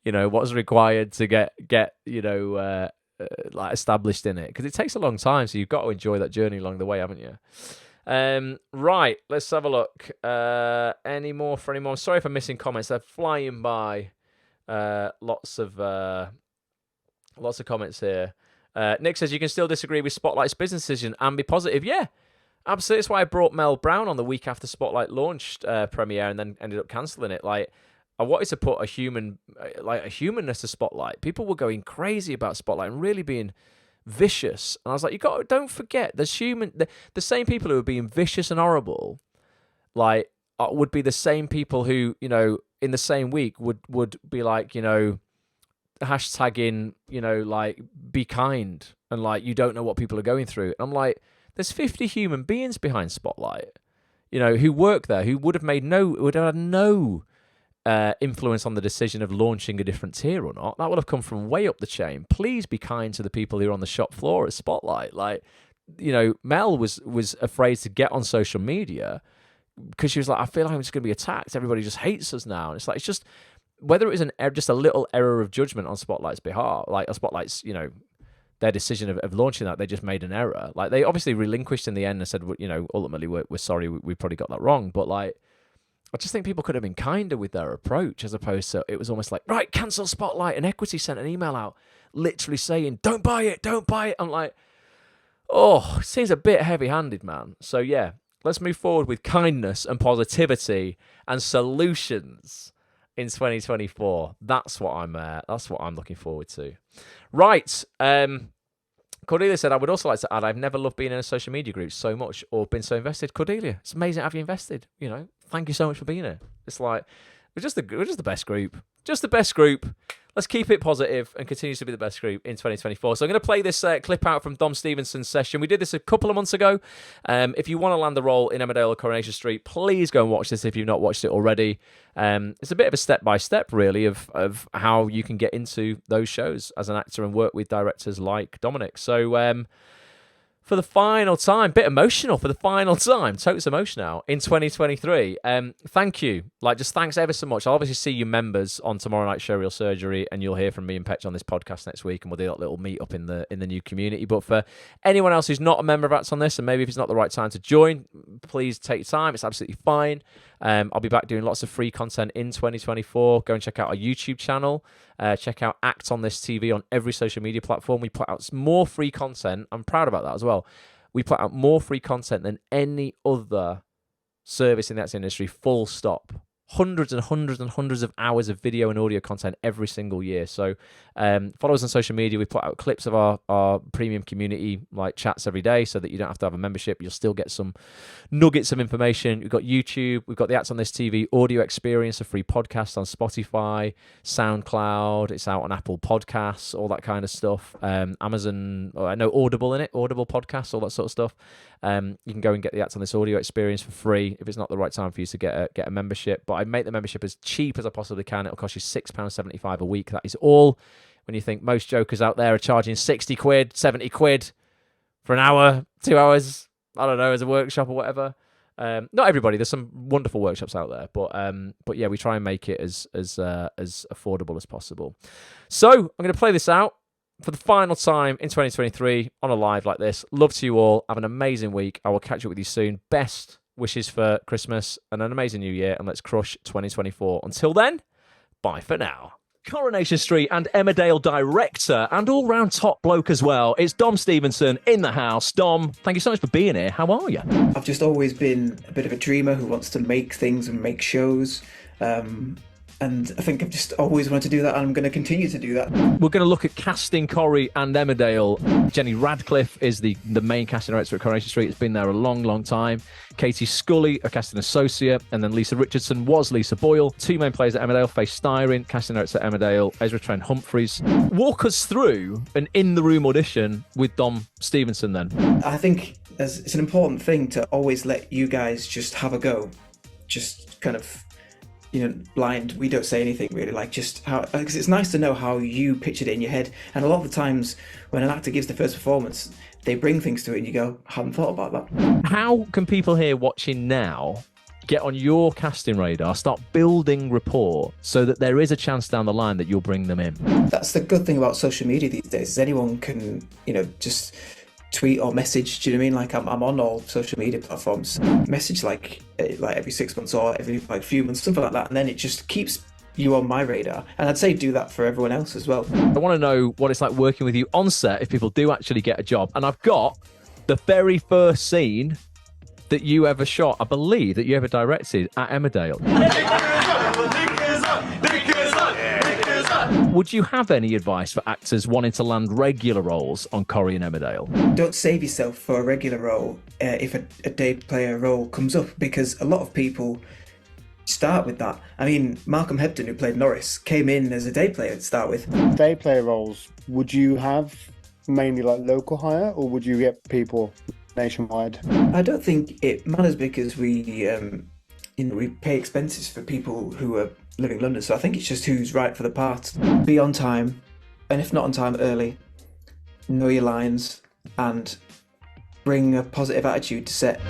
you know what's required to get you know like established in it, because it takes a long time. So you've got to enjoy that journey along the way, haven't you? Right, let's have a look. Any more for anyone? Sorry for missing comments. They're flying by. Lots of comments here. Nick says you can still disagree with Spotlight's business decision and be positive. Yeah, absolutely. That's why I brought Mel Brown on the week after Spotlight launched premiere and then ended up cancelling it. Like, I wanted to put a humanness to Spotlight. People were going crazy about Spotlight and really being vicious. And I was like, don't forget, there's the same people who are being vicious and horrible, like, would be the same people who, you know, in the same week would be like, you know, hashtagging, you know, like, be kind, and like, you don't know what people are going through. And I'm like, there's 50 human beings behind Spotlight, you know, who work there, who would have had no influence on the decision of launching a different tier or not. That would have come from way up the chain. Please be kind to the people who are on the shop floor at Spotlight. Like, you know, Mel was afraid to get on social media because she was like, I feel like I'm just going to be attacked. Everybody just hates us now. And it's like, it's just, whether it was just a little error of judgment on Spotlight's behalf, like Spotlight's, you know, their decision of launching that, they just made an error. Like, they obviously relinquished in the end and said, you know, ultimately we're sorry, we probably got that wrong. But like, I just think people could have been kinder with their approach, as opposed to, it was almost like, right, cancel Spotlight. And Equity sent an email out literally saying, don't buy it. I'm like, oh, it seems a bit heavy-handed, man. So yeah, let's move forward with kindness and positivity and solutions. in 2024. That's what I'm looking forward to. Right. Cordelia said, I would also like to add, I've never loved being in a social media group so much or been so invested. Cordelia, it's amazing to have you invested. You know, thank you so much for being here. It's like, we're just the best group. Just the best group. Let's keep it positive and continue to be the best group in 2024. So I'm going to play this clip out from Dom Stevenson's session. We did this a couple of months ago. If you want to land the role in Emmerdale or Coronation Street, please go and watch this if you've not watched it already. It's a bit of a step-by-step, really, of how you can get into those shows as an actor and work with directors like Dominic. So for the final time, bit emotional for the final time, totes emotion now in 2023. Thank you. Just thanks ever so much. I'll obviously see you members on tomorrow night Showreel Surgery, and you'll hear from me and Petch on this podcast next week, and we'll do that little meet up in the new community. But for anyone else who's not a member of Acts on this, and maybe if it's not the right time to join, please take time. It's absolutely fine. I'll be back doing lots of free content in 2024. Go and check out our YouTube channel. Check out Act on This TV on every social media platform. We put out more free content. I'm proud about that as well. We put out more free content than any other service in that industry, full stop. Hundreds and hundreds and hundreds of hours of video and audio content every single year. So follow us on social media. We put out clips of our premium community like chats every day so that you don't have to have a membership. You'll still get some nuggets of information. We've got YouTube. We've got the Act on This TV audio experience, a free podcast on Spotify, SoundCloud. It's out on Apple Podcasts, all that kind of stuff. Amazon, I know Audible in it, Audible Podcasts, all that sort of stuff. You can go and get the Act on This audio experience for free if it's not the right time for you to get a membership. But I make the membership as cheap as I possibly can. It'll cost you £6.75 a week. That is all. When you think most jokers out there are charging 60 quid, 70 quid for an hour, 2 hours, I don't know, as a workshop or whatever. Not everybody. There's some wonderful workshops out there, but yeah, we try and make it as affordable as possible. So I'm going to play this out for the final time in 2023 on a live like this. Love to you all. Have an amazing week. I will catch up with you soon. Best wishes for Christmas and an amazing new year, and let's crush 2024. Until then, bye for now. Coronation Street and Emmerdale director and all-round top bloke as well. It's Dom Stevenson in the house. Dom, thank you so much for being here. How are you? I've just always been a bit of a dreamer who wants to make things and make shows. And I think I've just always wanted to do that, and I'm going to continue to do that. We're going to look at casting Corrie and Emmerdale. Jenny Radcliffe is the main casting director at Coronation Street. It's been there a long, long time. Katie Scully, a casting associate, and then Lisa Richardson was Lisa Boyle. Two main players at Emmerdale, Faye Styron, casting director at Emmerdale, Ezra Trent Humphreys. Walk us through an in-the-room audition with Dom Stevenson then. I think it's an important thing to always let you guys just have a go. Just kind of, blind. We don't say anything really, just how, because it's nice to know how you pictured it in your head. And a lot of the times when an actor gives the first performance, they bring things to it and you go, I haven't thought about that. How can people here watching now get on your casting radar, start building rapport so that there is a chance down the line that you'll bring them in? That's the good thing about social media these days, is anyone can, just tweet or message. Do you know what I mean? I'm on all social media platforms. Message like every 6 months or every few months, something like that, and then it just keeps you on my radar. And I'd say do that for everyone else as well. I want to know what it's like working with you on set if people do actually get a job. And I've got the very first scene that you ever shot, I believe, that you ever directed at Emmerdale. Would you have any advice for actors wanting to land regular roles on Corrie and Emmerdale? Don't save yourself for a regular role if a day player role comes up, because a lot of people start with that. I mean, Malcolm Hebden, who played Norris, came in as a day player to start with. Day player roles, would you have mainly local hire, or would you get people nationwide? I don't think it matters, because we pay expenses for people who are living in London, so I think it's just who's right for the part. Be on time, and if not on time, early. Know your lines, and bring a positive attitude to set.